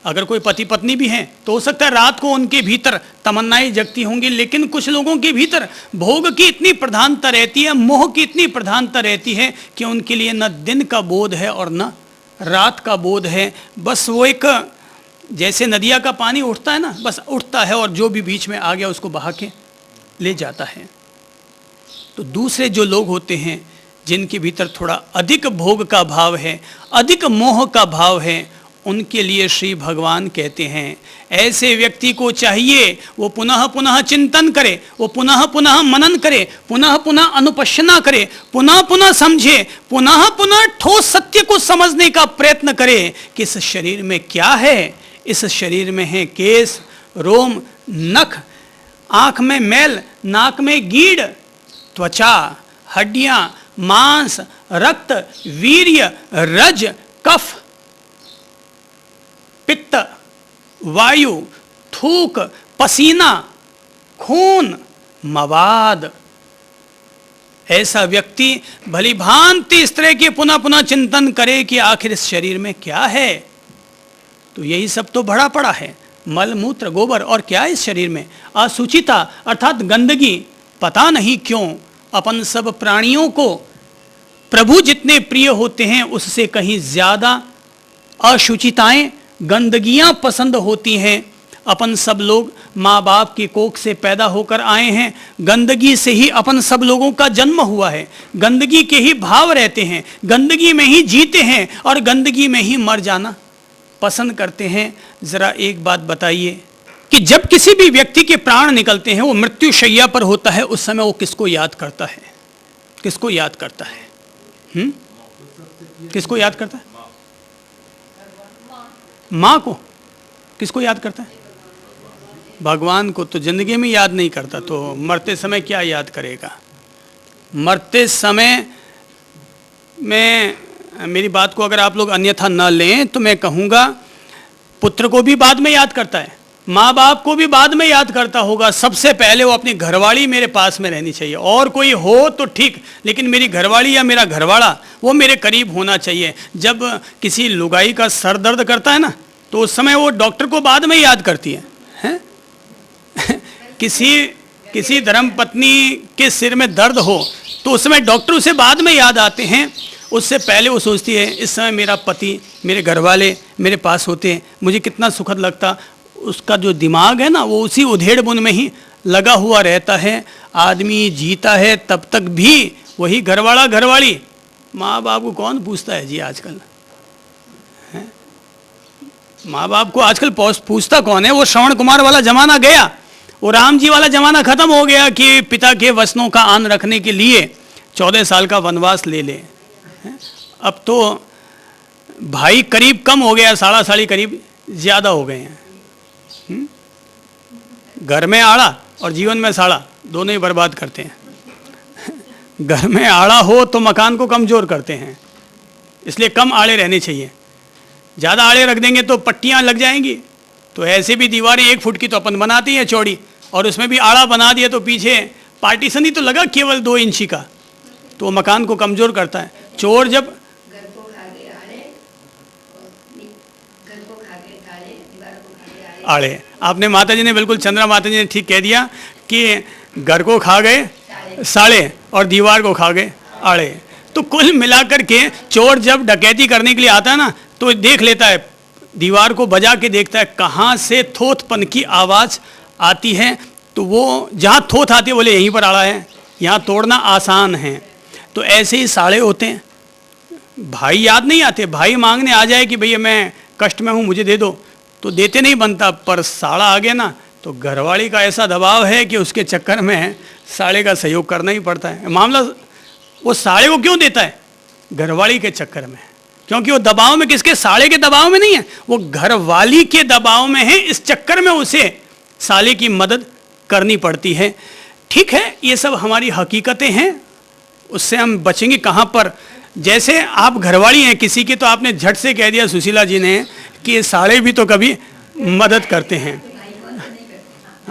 अगर कोई पति पत्नी भी हैं तो हो सकता है रात को उनके भीतर तमन्नाएं जगती होंगी, लेकिन कुछ लोगों के भीतर भोग की इतनी प्रधानता रहती है, मोह की इतनी प्रधानता रहती है कि उनके लिए न दिन का बोध है और न रात का बोध है। बस वो एक जैसे नदिया का पानी उठता है ना, बस उठता है और जो भी बीच में आ गया उसको बहा के ले जाता है। तो दूसरे जो लोग होते हैं जिनके भीतर थोड़ा अधिक भोग का भाव है, अधिक मोह का भाव है, उनके लिए श्री भगवान कहते हैं ऐसे व्यक्ति को चाहिए वो पुनः पुनः चिंतन करे, वो पुनः पुनः मनन करे, पुनः पुनः अनुपश्यना करे, पुनः पुनः समझे, पुनः पुनः ठोस सत्य को समझने का प्रयत्न करे कि इस शरीर में क्या है। इस शरीर में है केस, रोम, नख, आंख में मैल, नाक में गीड़, त्वचा, हड्डियां, मांस, रक्त, वीर्य, रज, कफ, पित्त, वायु, थूक, पसीना, खून, मवाद। ऐसा व्यक्ति भली भांति इस तरह के पुनः पुनः चिंतन करे कि आखिर इस शरीर में क्या है। तो यही सब तो भरा पड़ा है, मल, मूत्र, गोबर, और क्या है इस शरीर में? असुचिता अर्थात गंदगी। पता नहीं क्यों अपन सब प्राणियों को प्रभु जितने प्रिय होते हैं उससे कहीं ज्यादा अशुचिताएं, गंदगियां पसंद होती हैं। अपन सब लोग माँ बाप की कोख से पैदा होकर आए हैं, गंदगी से ही अपन सब लोगों का जन्म हुआ है, गंदगी के ही भाव रहते हैं, गंदगी में ही जीते हैं और गंदगी में ही मर जाना पसंद करते हैं। ज़रा एक बात बताइए, कि जब किसी भी व्यक्ति के प्राण निकलते हैं, वो मृत्यु शैया पर होता है, उस समय वो किसको याद करता है? किसको याद करता है? किसको याद करता है? माँ को। किसको याद करता है? भगवान को तो जिंदगी में याद नहीं करता, तो मरते समय क्या याद करेगा? मरते समय में, मेरी बात को अगर आप लोग अन्यथा न लें तो मैं कहूँगा, पुत्र को भी बाद में याद करता है, माँ बाप को भी बाद में याद करता होगा। सबसे पहले वो अपनी घरवाली मेरे पास में रहनी चाहिए, और कोई हो तो ठीक, लेकिन मेरी घरवाली या मेरा घरवाला वो मेरे करीब होना चाहिए। जब किसी लुगाई का सर दर्द करता है ना, तो उस समय वो डॉक्टर को बाद में याद करती है, हैं? किसी धर्मपत्नी के सिर में दर्द हो तो उस समय डॉक्टर उसे बाद में याद आते हैं, उससे पहले वो सोचती है इस समय मेरा पति, मेरे घरवाले मेरे पास होते मुझे कितना सुखद लगता। उसका जो दिमाग है ना, वो उसी उधेड़ बुन में ही लगा हुआ रहता है। आदमी जीता है तब तक भी वही घरवाला घरवाली, माँ बाप को कौन पूछता है जी आजकल? माँ बाप को आजकल पूछता कौन है? वो श्रवण कुमार वाला जमाना गया, वो राम जी वाला जमाना खत्म हो गया कि पिता के वचनों का आन रखने के लिए 14 साल का वनवास ले ले। अब तो भाई करीब कम हो गया, साड़ा साड़ी करीब ज़्यादा हो गए हैं। घर में आड़ा और जीवन में साड़ा दोनों ही बर्बाद करते हैं। घर में आड़ा हो तो मकान को कमज़ोर करते हैं, इसलिए कम आड़े रहने चाहिए। ज़्यादा आड़े रख देंगे तो पट्टियाँ लग जाएंगी, तो ऐसे भी दीवारें 1 फुट की तो अपन बनाती हैं चौड़ी, और उसमें भी आड़ा बना दिया तो पीछे पार्टीशन ही तो लगा केवल 2 इंची का, तो मकान को कमज़ोर करता है। चोर जब आड़े, आपने माता जी ने बिल्कुल, चंद्रा माता जी ने ठीक कह दिया कि घर को खा गए साड़े और दीवार को खा गए आड़े। तो कुल मिलाकर के चोर जब डकैती करने के लिए आता है ना, तो देख लेता है, दीवार को बजा के देखता है कहाँ से थोथपन की आवाज़ आती है, तो वो जहाँ थोथ आती है बोले यहीं पर आड़ा है, यहाँ तोड़ना आसान है। तो ऐसे ही साड़े होते हैं। भाई याद नहीं आते, भाई मांगने आ जाए कि भैया मैं कष्ट में हूँ मुझे दे दो, तो देते नहीं बनता, पर साड़ा आ गया ना तो घरवाली का ऐसा दबाव है कि उसके चक्कर में साड़े का सहयोग करना ही पड़ता है। मामला वो साड़े को क्यों देता है? घरवाली के चक्कर में, क्योंकि वो दबाव में, किसके? साड़े के दबाव में नहीं है, वो घरवाली के दबाव में है। इस चक्कर में उसे साले की मदद करनी पड़ती है। ठीक है, ये सब हमारी हकीकतें हैं, उससे हम बचेंगे कहाँ पर? जैसे आप घरवाली हैं किसी की, तो आपने झट से कह दिया सुशीला जी ने कि साड़े भी तो कभी मदद करते हैं।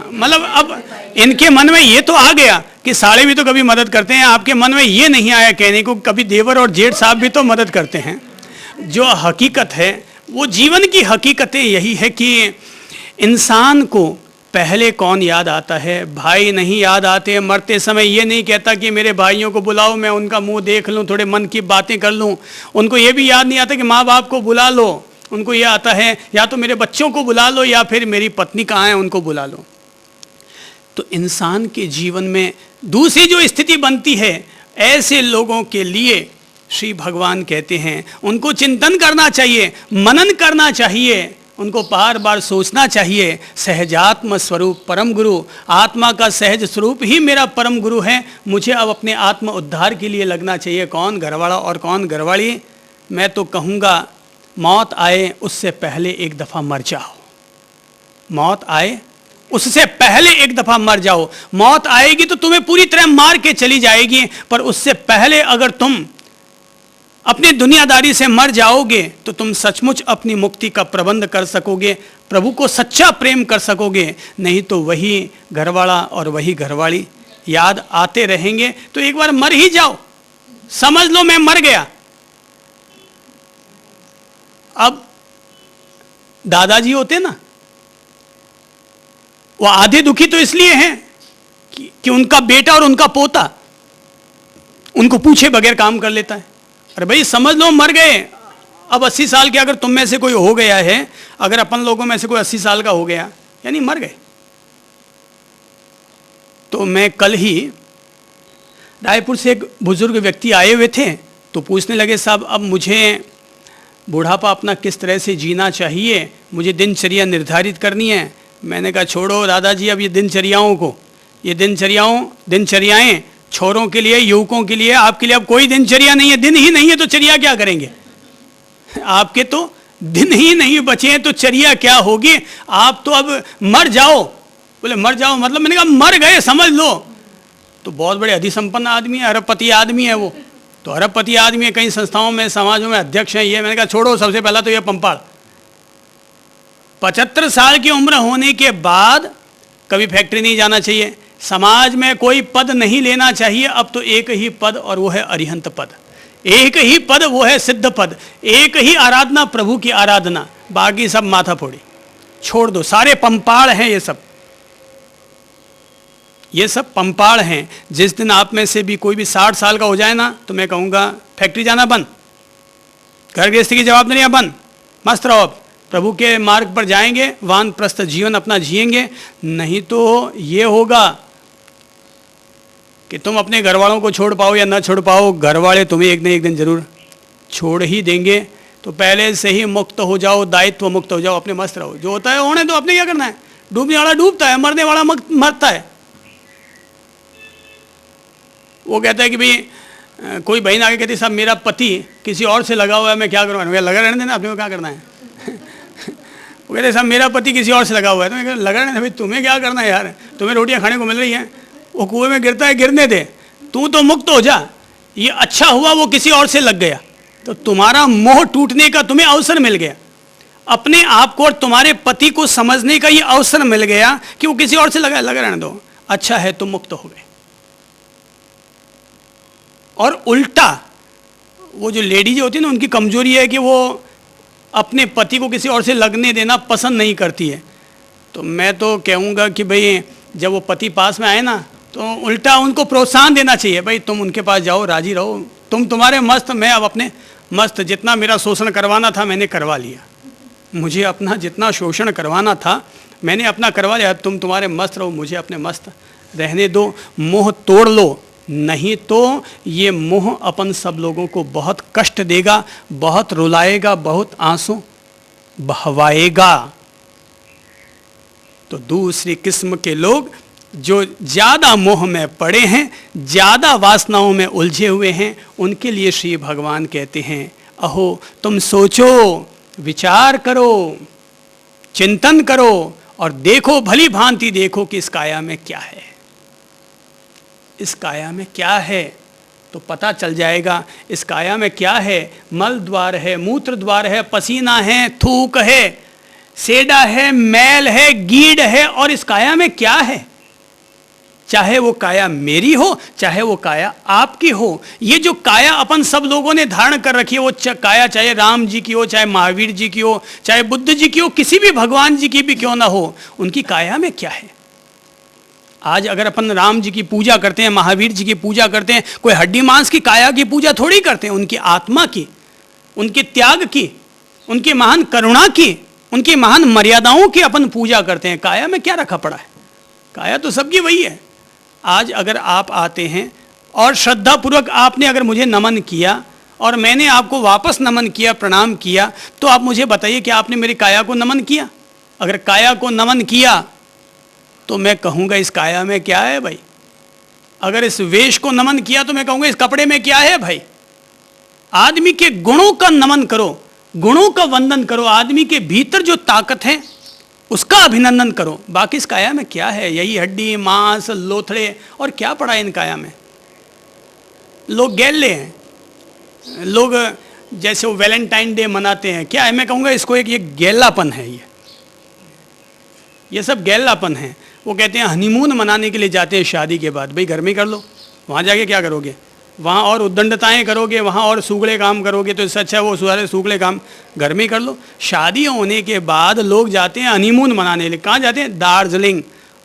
मतलब अब इनके मन में ये तो आ गया कि साड़े भी तो कभी मदद करते हैं, आपके मन में ये नहीं आया कहने को कभी देवर और जेठ साहब भी तो मदद करते हैं। जो हकीकत है, वो जीवन की हकीकतें यही है कि इंसान को पहले कौन याद आता है? भाई नहीं याद आते। मरते समय ये नहीं कहता कि मेरे भाइयों को बुलाओ, मैं उनका मुंह देख लूँ, थोड़े मन की बातें कर लूँ। उनको ये भी याद नहीं आता कि माँ बाप को बुला लो, उनको ये आता है या तो मेरे बच्चों को बुला लो या फिर मेरी पत्नी कहाँ है उनको बुला लो। तो इंसान के जीवन में दूसरी जो स्थिति बनती है, ऐसे लोगों के लिए श्री भगवान कहते हैं उनको चिंतन करना चाहिए, मनन करना चाहिए, उनको बार बार सोचना चाहिए। सहजात्म स्वरूप परम गुरु, आत्मा का सहज स्वरूप ही मेरा परम गुरु है। मुझे अब अपने आत्म उद्धार के लिए लगना चाहिए। कौन घरवाला और कौन घरवाली? मैं तो कहूँगा मौत आए उससे पहले एक दफ़ा मर जाओ। मौत आए उससे पहले एक दफ़ा मर जाओ। मौत आएगी तो तुम्हें पूरी तरह मार के चली जाएगी, पर उससे पहले अगर तुम अपनी दुनियादारी से मर जाओगे तो तुम सचमुच अपनी मुक्ति का प्रबंध कर सकोगे, प्रभु को सच्चा प्रेम कर सकोगे। नहीं तो वही घरवाला और वही घरवाली याद आते रहेंगे। तो एक बार मर ही जाओ, समझ लो मैं मर गया। अब दादाजी होते ना, वो आधे दुखी तो इसलिए हैं कि उनका बेटा और उनका पोता उनको पूछे बगैर काम कर लेता है। अरे भाई समझ लो मर गए। अब 80 साल के अगर तुम में से कोई हो गया है, अगर अपन लोगों में से कोई 80 साल का हो गया, यानी मर गए। तो मैं कल ही रायपुर से एक बुजुर्ग व्यक्ति आए हुए थे, तो पूछने लगे साहब अब मुझे बुढ़ापा अपना किस तरह से जीना चाहिए, मुझे दिनचर्या निर्धारित करनी है, मैंने कहा छोड़ो दादाजी अब ये दिनचर्याओं को, ये दिनचर्याएं छोरों के लिए, युवकों के लिए, आपके लिए अब कोई दिनचर्या नहीं है, दिन ही नहीं है तो चर्या क्या करेंगे? आपके तो दिन ही नहीं बचे हैं तो चर्या क्या होगी? आप तो अब मर जाओ। बोले मर जाओ मतलब? मैंने कहा मर गए समझ लो। तो बहुत बड़े अधिसंपन्न आदमी है, अरबपति आदमी है वो, तो अरबपति आदमी है, कई संस्थाओं में समाजों में अध्यक्ष है ये। मैंने कहा छोड़ो, सबसे पहला तो ये पंपाड़। 75 साल की उम्र होने के बाद कभी फैक्ट्री नहीं जाना चाहिए, समाज में कोई पद नहीं लेना चाहिए। अब तो एक ही पद और वो है अरिहंत पद, एक ही पद वो है सिद्ध पद, एक ही आराधना प्रभु की आराधना, बाकी सब माथा फोड़ी छोड़ दो। सारे पंपाड़ हैं ये सब पंपाड़ हैं। जिस दिन आप में से भी कोई भी 60 साल का हो जाए ना, तो मैं कहूँगा फैक्ट्री जाना बंद, घर गृहस्थी की जवाबदारियाँ बंद, मस्त रहो। अब प्रभु के मार्ग पर जाएंगे, वानप्रस्थ जीवन अपना जिएंगे। नहीं तो ये होगा कि तुम अपने घर वालों को छोड़ पाओ या ना छोड़ पाओ, घर वाले तुम्हें एक न एक दिन जरूर छोड़ ही देंगे। तो पहले से ही मुक्त हो जाओ, दायित्व मुक्त हो जाओ, अपने मस्त रहो। जो होता है होने दो, अपने क्या करना है? डूबने वाला डूबता है, मरने वाला मरता है। वो कहता है कि भाई कोई बहन आगे कहती साहब मेरा पति किसी और से लगा हुआ है, मैं क्या करूँ? लगा रहने देना, अपने को क्या करना है? वो कहते साहब मेरा पति किसी और से लगा हुआ है, तो मैं लगा रहने, भाई तुम्हें क्या करना है यार? तुम्हें रोटियां खाने को मिल रही हैं, वो कुएं में गिरता है गिरने दे, तू तो मुक्त हो जा। ये अच्छा हुआ वो किसी और से लग गया, तो तुम्हारा मोह टूटने का तुम्हें अवसर मिल गया। अपने आप को और तुम्हारे पति को समझने का ये अवसर मिल गया कि वो किसी और से लगा रहने दो, अच्छा है तुम मुक्त हो गए। और उल्टा वो जो लेडीज होती है ना, उनकी कमजोरी है कि वो अपने पति को किसी और से लगने देना पसंद नहीं करती है। तो मैं तो कहूँगा कि भाई जब वो पति पास में आए ना, तो उल्टा उनको प्रोत्साहन देना चाहिए, भाई तुम उनके पास जाओ, राजी रहो, तुम तुम्हारे मस्त, मैं अब अपने मस्त। जितना मेरा शोषण करवाना था मैंने करवा लिया, मुझे अपना जितना शोषण करवाना था मैंने अपना करवा लिया, तुम तुम्हारे मस्त रहो, मुझे अपने मस्त रहने दो। मोह तोड़ लो, नहीं तो ये मोह अपन सब लोगों को बहुत कष्ट देगा, बहुत रुलाएगा, बहुत आंसू बहवाएगा। तो दूसरी किस्म के लोग जो ज़्यादा मोह में पड़े हैं, ज़्यादा वासनाओं में उलझे हुए हैं, उनके लिए श्री भगवान कहते हैं अहो तुम सोचो, विचार करो, चिंतन करो और देखो, भली भांति देखो कि इस काया में क्या है। इस काया में क्या है तो पता चल जाएगा। इस काया में क्या है? मल द्वार है, मूत्र द्वार है, पसीना है, थूक है, सेडा है, मैल है, गीड़ है। और इस काया में क्या है? चाहे वो काया मेरी हो, चाहे वो काया आपकी हो, ये जो काया अपन सब लोगों ने धारण कर रखी है, वो काया चाहे राम जी की हो, चाहे महावीर जी की हो, चाहे बुद्ध जी की हो, किसी भी भगवान जी की भी क्यों ना हो, उनकी काया में क्या है? आज अगर अपन राम जी की पूजा करते हैं, महावीर जी की पूजा करते हैं, कोई हड्डी मांस की काया की पूजा थोड़ी करते हैं, उनकी आत्मा की, उनके त्याग की, उनकी महान करुणा की, उनकी महान मर्यादाओं की अपन पूजा करते हैं। काया में क्या रखा पड़ा है? काया तो सबकी वही है। आज अगर आप आते हैं और श्रद्धापूर्वक आपने अगर मुझे नमन किया और मैंने आपको वापस नमन किया, प्रणाम किया, तो आप मुझे बताइए कि आपने मेरी काया को नमन किया? अगर काया को नमन किया तो मैं कहूँगा इस काया में क्या है भाई? अगर इस वेश को नमन किया तो मैं कहूँगा इस कपड़े में क्या है भाई? आदमी के गुणों का नमन करो, गुणों का वंदन करो, आदमी के भीतर जो ताकत है उसका अभिनंदन करो। बाकी इस काया में क्या है? यही हड्डी मांस लोथड़े, और क्या पड़ा है इन काया में? लोग गैले हैं, लोग जैसे वो वैलेंटाइन डे मनाते हैं, क्या है? मैं कहूँगा इसको एक ये गैलापन है। ये सब गैलापन है। वो कहते हैं हनीमून मनाने के लिए जाते हैं शादी के बाद, भाई घर में कर लो, वहाँ जाके क्या करोगे? वहाँ और उद्दंडताएँ करोगे, वहाँ और सूगड़े काम करोगे, तो इससे अच्छा है वो सारे सूगड़े काम घर में ही कर लो। शादी होने के बाद लोग जाते हैं हनीमून मनाने के लिए। कहाँ जाते हैं? दार्जिलिंग,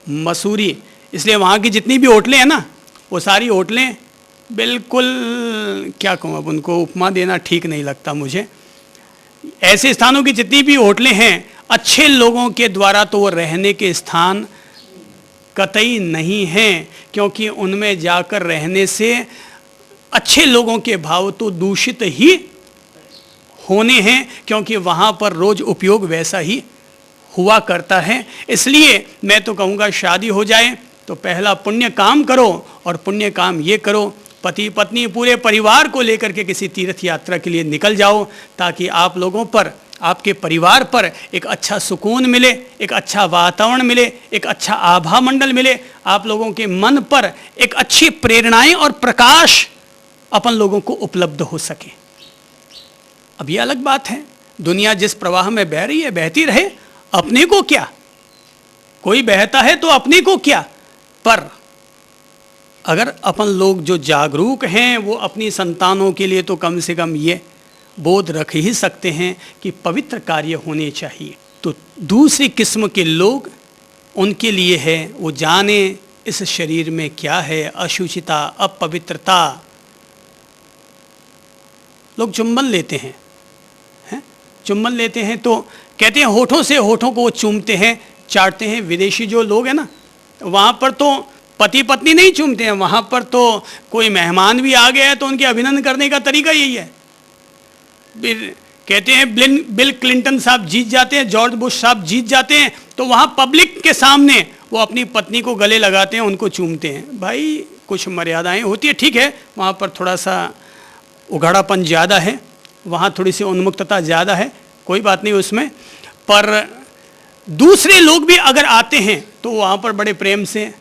मसूरी। इसलिए वहाँ की जितनी भी होटलें हैं ना, वो सारी होटलें बिल्कुल, क्या कहूँ अब उनको उपमा देना ठीक नहीं लगता मुझे, ऐसे स्थानों की जितनी भी होटलें हैं अच्छे लोगों के द्वारा तो वो रहने के स्थान कतई नहीं हैं, क्योंकि उनमें जाकर रहने से अच्छे लोगों के भाव तो दूषित ही होने हैं, क्योंकि वहाँ पर रोज उपयोग वैसा ही हुआ करता है। इसलिए मैं तो कहूँगा शादी हो जाए तो पहला पुण्य काम करो, और पुण्य काम ये करो, पति पत्नी पूरे परिवार को लेकर के किसी तीर्थ यात्रा के लिए निकल जाओ, ताकि आप लोगों पर, आपके परिवार पर एक अच्छा सुकून मिले, एक अच्छा वातावरण मिले, एक अच्छा आभा मंडल मिले, आप लोगों के मन पर एक अच्छी प्रेरणाएं और प्रकाश अपन लोगों को उपलब्ध हो सके। अब ये अलग बात है, दुनिया जिस प्रवाह में बह रही है बहती रहे, अपने को क्या, कोई बहता है तो अपने को क्या। पर अगर अपन लोग जो जागरूक हैं वो अपनी संतानों के लिए तो कम से कम ये बोध रख ही सकते हैं कि पवित्र कार्य होने चाहिए। तो दूसरी किस्म के लोग, उनके लिए है वो जाने इस शरीर में क्या है, अशुचिता, अपवित्रता। लोग चुंबन लेते हैं, चुंबन लेते हैं तो कहते हैं होठों से होठों को वो चूमते हैं, चाटते हैं। विदेशी जो लोग हैं ना, वहाँ पर तो पति पत्नी नहीं चूमते हैं, वहाँ पर तो कोई मेहमान भी आ गया है तो उनके अभिनंदन करने का तरीका यही है। कहते हैं बिल क्लिंटन साहब जीत जाते हैं, जॉर्ज बुश साहब जीत जाते हैं, तो वहाँ पब्लिक के सामने वो अपनी पत्नी को गले लगाते हैं, उनको चूमते हैं। भाई कुछ मर्यादाएं होती है, ठीक है, वहाँ पर थोड़ा सा उघाड़ापन ज़्यादा है, वहाँ थोड़ी सी उन्मुक्तता ज़्यादा है, कोई बात नहीं उसमें। पर दूसरे लोग भी अगर आते हैं तो वहाँ पर बड़े प्रेम से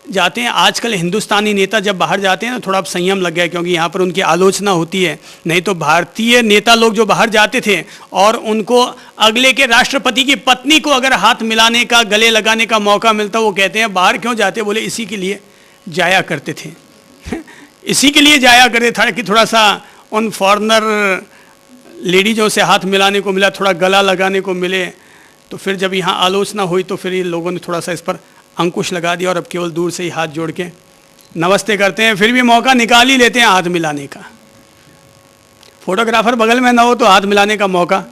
जाते हैं। आजकल हिंदुस्तानी नेता जब बाहर जाते हैं ना, थोड़ा अब संयम लग गया है, क्योंकि यहाँ पर उनकी आलोचना होती है। नहीं तो भारतीय नेता लोग जो बाहर जाते थे और उनको अगले के राष्ट्रपति की पत्नी को अगर हाथ मिलाने का, गले लगाने का मौका मिलता, वो कहते हैं बाहर क्यों जाते, बोले इसी के लिए जाया करते थे इसी के लिए जाया करते था कि थोड़ा सा उन फॉरेनर लेडीजों से हाथ मिलाने को मिला, थोड़ा गला लगाने को मिले। तो फिर जब यहाँ आलोचना हुई तो फिर ये लोगों ने थोड़ा सा इस पर अंकुश लगा दिया और अब केवल दूर से ही हाथ जोड़ के नमस्ते करते हैं। फिर भी मौका निकाल ही लेते हैं हाथ मिलाने का। फोटोग्राफर बगल में ना हो तो हाथ मिलाने का मौका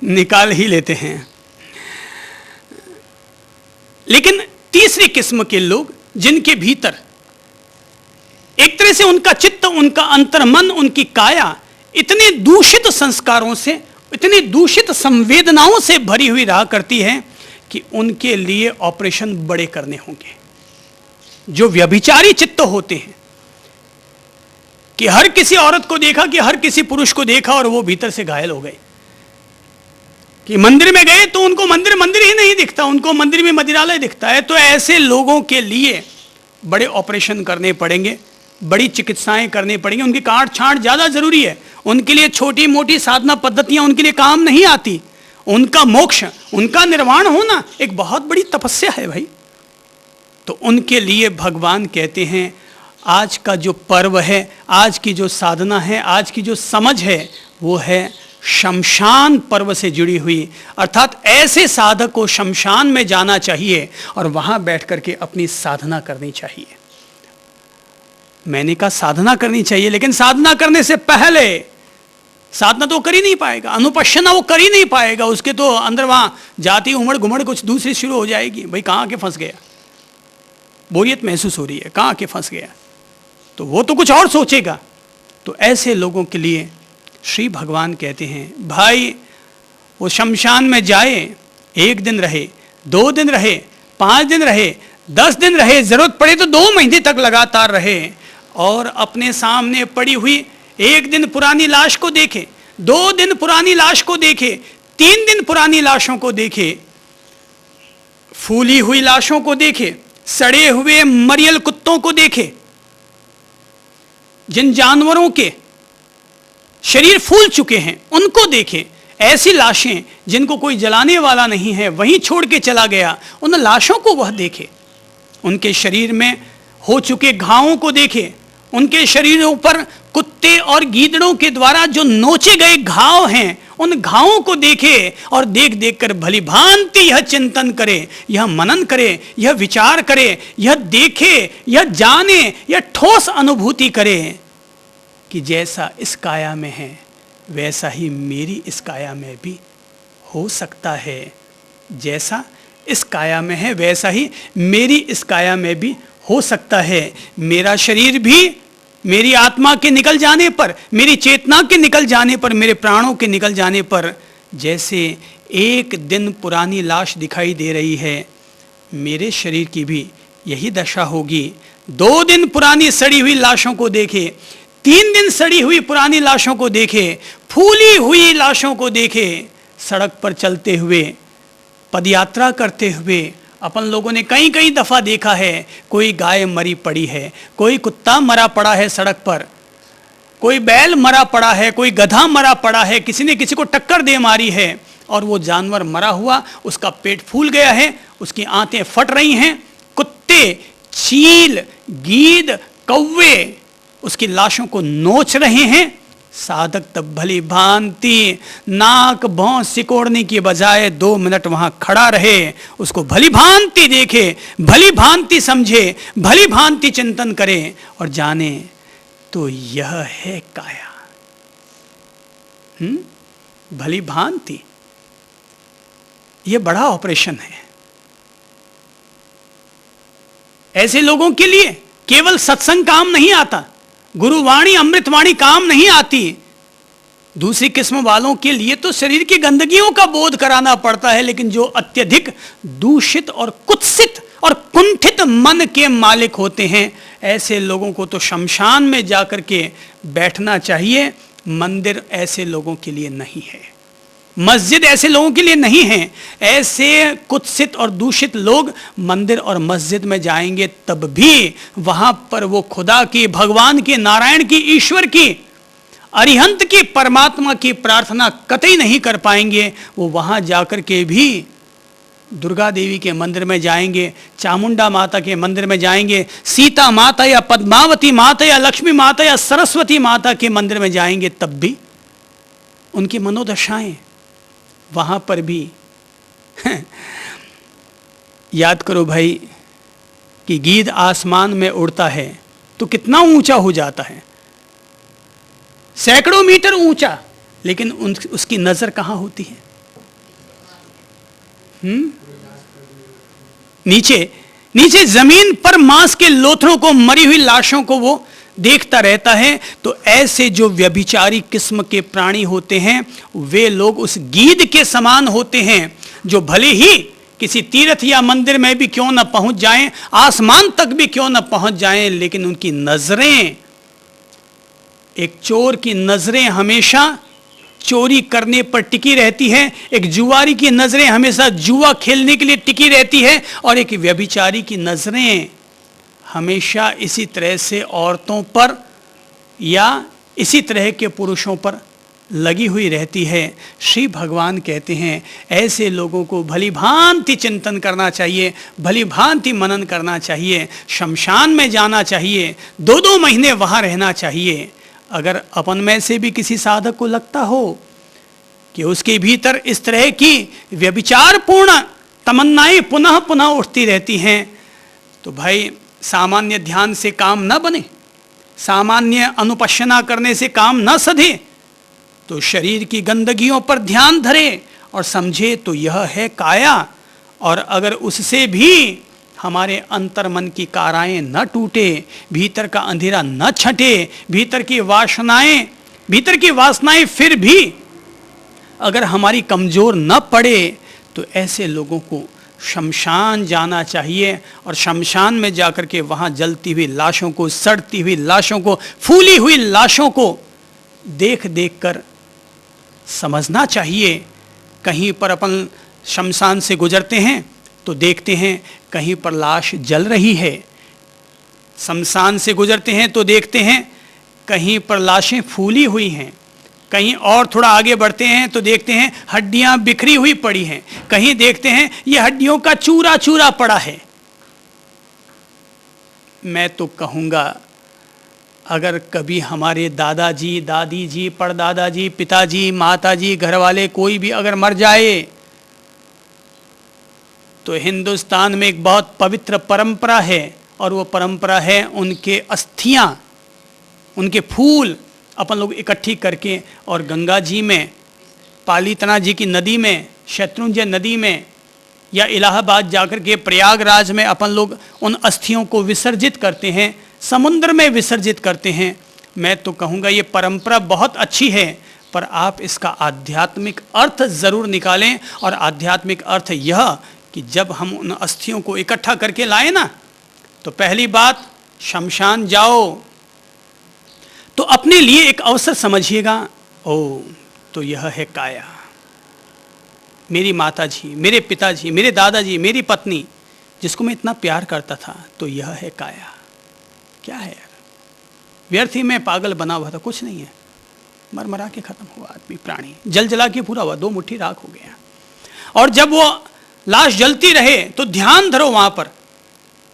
निकाल ही लेते हैं। लेकिन तीसरी किस्म के लोग, जिनके भीतर एक तरह से उनका चित्त, उनका अंतर्मन, उनकी काया इतने दूषित संस्कारों से, इतनी दूषित संवेदनाओं से भरी हुई रहा करती है कि उनके लिए ऑपरेशन बड़े करने होंगे। जो व्यभिचारी चित्त होते हैं कि हर किसी औरत को देखा, कि हर किसी पुरुष को देखा और वो भीतर से घायल हो गए, कि मंदिर में गए तो उनको मंदिर मंदिर ही नहीं दिखता, उनको मंदिर में मदिरालय दिखता है। तो ऐसे लोगों के लिए बड़े ऑपरेशन करने पड़ेंगे, बड़ी चिकित्साएं करनी पड़ेंगी। उनकी काट छांट ज़्यादा जरूरी है। उनके लिए छोटी मोटी साधना पद्धतियां उनके लिए काम नहीं आती। उनका मोक्ष, उनका निर्वाण होना एक बहुत बड़ी तपस्या है भाई। तो उनके लिए भगवान कहते हैं आज का जो पर्व है, आज की जो साधना है, आज की जो समझ है, वो है शमशान पर्व से जुड़ी हुई। अर्थात ऐसे साधक को शमशान में जाना चाहिए और वहां बैठ करके अपनी साधना करनी चाहिए। मैंने कहा साधना करनी चाहिए, लेकिन साधना करने से पहले साधना तो कर ही नहीं पाएगा, अनुपश्यना वो कर ही नहीं पाएगा। उसके तो अंदर वहां जाति उमड़ घुमड़ कुछ दूसरी शुरू हो जाएगी। भाई कहाँ के फंस गया, बोरियत महसूस हो रही है, कहाँ के फंस गया, तो वो तो कुछ और सोचेगा। तो ऐसे लोगों के लिए श्री भगवान कहते हैं भाई वो शमशान में जाए, 1 दिन रहे, 2 दिन रहे, 5 दिन रहे, 10 दिन रहे, जरूरत पड़े तो 2 महीने तक लगातार रहे, और अपने सामने पड़ी हुई 1 दिन पुरानी लाश को देखे, 2 दिन पुरानी लाश को देखे, 3 दिन पुरानी लाशों को देखे, फूली हुई लाशों को देखे, सड़े हुए मरियल कुत्तों को देखे, जिन जानवरों के शरीर फूल चुके हैं उनको देखे, ऐसी लाशें जिनको कोई जलाने वाला नहीं है वहीं छोड़ के चला गया, उन लाशों को वह देखे, उनके शरीर में हो चुके घावों को देखे, उनके शरीरों पर कुत्ते और गीदड़ों के द्वारा जो नोचे गए घाव हैं उन घावों को देखे, और देख देख कर भली भांति यह चिंतन करे, यह मनन करे, यह विचार करे, यह देखे, यह जाने, यह ठोस अनुभूति करे कि जैसा इस काया में है वैसा ही मेरी इस काया में भी हो सकता है, जैसा इस काया में है वैसा ही मेरी इस काया में भी हो सकता है। मेरा शरीर भी मेरी आत्मा के निकल जाने पर, मेरी चेतना के निकल जाने पर, मेरे प्राणों के निकल जाने पर जैसे एक दिन पुरानी लाश दिखाई दे रही है, मेरे शरीर की भी यही दशा होगी। 2 दिन पुरानी सड़ी हुई लाशों को देखे, 3 दिन सड़ी हुई पुरानी लाशों को देखे, फूली हुई लाशों को देखे, सड़क पर चलते हुए, पदयात्रा करते हुए। अपन लोगों ने कई कई दफा देखा है, कोई गाय मरी पड़ी है, कोई कुत्ता मरा पड़ा है सड़क पर, कोई बैल मरा पड़ा है, कोई गधा मरा पड़ा है, किसी ने किसी को टक्कर दे मारी है और वो जानवर मरा हुआ, उसका पेट फूल गया है, उसकी आंतें फट रही हैं, कुत्ते, चील, गीद, कौवे उसकी लाशों को नोच रहे हैं। साधक तब भली भांति नाक भौं सिकोड़ने की बजाय 2 मिनट वहां खड़ा रहे, उसको भली भांति देखे, भली भांति समझे, भली भांति चिंतन करे और जाने तो यह है काया। भली भांति, यह बड़ा ऑपरेशन है। ऐसे लोगों के लिए केवल सत्संग काम नहीं आता, गुरुवाणी अमृतवाणी काम नहीं आती। दूसरी किस्म वालों के लिए तो शरीर की गंदगियों का बोध कराना पड़ता है, लेकिन जो अत्यधिक दूषित और कुत्सित और कुंठित मन के मालिक होते हैं, ऐसे लोगों को तो शमशान में जाकर के बैठना चाहिए। मंदिर ऐसे लोगों के लिए नहीं है, मस्जिद ऐसे लोगों के लिए नहीं है। ऐसे कुत्सित और दूषित लोग मंदिर और मस्जिद में जाएंगे तब भी वहां पर वो खुदा की, भगवान की, नारायण की, ईश्वर की, अरिहंत की, परमात्मा की प्रार्थना कतई नहीं कर पाएंगे। वो वहां जाकर के भी दुर्गा देवी के मंदिर में जाएंगे, चामुंडा माता के मंदिर में जाएंगे, सीता माता या पद्मावती माता या लक्ष्मी माता या सरस्वती माता के मंदिर में जाएंगे, तब भी उनकी मनोदशाएं वहां पर भी याद करो भाई कि गीद आसमान में उड़ता है तो कितना ऊंचा हो जाता है, सैकड़ों मीटर ऊंचा, लेकिन उसकी नजर कहां होती है? नीचे नीचे जमीन पर मांस के लोथड़ों को, मरी हुई लाशों को वो देखता रहता है। तो ऐसे जो व्यभिचारी किस्म के प्राणी होते हैं, वे लोग उस गीद के समान होते हैं, जो भले ही किसी तीर्थ या मंदिर में भी क्यों न पहुंच जाएं, आसमान तक भी क्यों न पहुंच जाएं, लेकिन उनकी नजरें, एक चोर की नजरें हमेशा चोरी करने पर टिकी रहती है, एक जुआरी की नजरें हमेशा जुआ खेलने के लिए टिकी रहती है, और एक व्यभिचारी की नजरें हमेशा इसी तरह से औरतों पर या इसी तरह के पुरुषों पर लगी हुई रहती है। श्री भगवान कहते हैं ऐसे लोगों को भली भांति चिंतन करना चाहिए, भली भांति मनन करना चाहिए, शमशान में जाना चाहिए, 2-2 महीने वहाँ रहना चाहिए। अगर अपन में से भी किसी साधक को लगता हो कि उसके भीतर इस तरह की व्यभिचारपूर्ण तमन्नाएं पुनः पुनः उठती रहती हैं, तो भाई सामान्य ध्यान से काम न बने, सामान्य अनुपश्यना करने से काम न सधे, तो शरीर की गंदगियों पर ध्यान धरे और समझे तो यह है काया। और अगर उससे भी हमारे अंतर मन की काराएं न टूटे, भीतर का अंधेरा न छटे, भीतर की वासनाएं फिर भी अगर हमारी कमजोर न पड़े, तो ऐसे लोगों को शमशान जाना चाहिए। और शमशान में जाकर के वहाँ जलती हुई लाशों को, सड़ती हुई लाशों को, फूली हुई लाशों को देख देख कर समझना चाहिए। कहीं पर अपन शमशान से गुजरते हैं तो देखते हैं कहीं पर लाश जल रही है, शमशान से गुजरते हैं तो देखते हैं कहीं पर लाशें फूली हुई हैं, कहीं और थोड़ा आगे बढ़ते हैं तो देखते हैं हड्डियां बिखरी हुई पड़ी हैं, कहीं देखते हैं ये हड्डियों का चूरा चूरा पड़ा है। मैं तो कहूँगा अगर कभी हमारे दादाजी, दादी जी, परदादाजी, पिताजी, माताजी, घरवाले कोई भी अगर मर जाए, तो हिंदुस्तान में एक बहुत पवित्र परंपरा है, और वो परंपरा है उनके अस्थियां, उनके फूल अपन लोग इकट्ठी करके और गंगा जी में, पालीतना जी की नदी में, शत्रुंजय नदी में, या इलाहाबाद जाकर के प्रयागराज में अपन लोग उन अस्थियों को विसर्जित करते हैं। समुद्र में विसर्जित करते हैं। मैं तो कहूँगा ये परंपरा बहुत अच्छी है, पर आप इसका आध्यात्मिक अर्थ ज़रूर निकालें। और आध्यात्मिक अर्थ यह कि जब हम उन अस्थियों को इकट्ठा करके लाएं ना, तो पहली बात शमशान जाओ तो अपने लिए एक अवसर समझिएगा। ओ, तो यह है काया, मेरी माताजी, मेरे पिताजी, मेरे दादाजी, मेरी पत्नी, जिसको मैं इतना प्यार करता था, तो यह है काया। क्या है यार, व्यर्थ ही में पागल बना हुआ था, कुछ नहीं है, मर मरा के खत्म हुआ आदमी, प्राणी जल जला के पूरा हुआ, 2 मुट्ठी राख हो गया। और जब वो लाश जलती रहे तो ध्यान धरो वहां पर,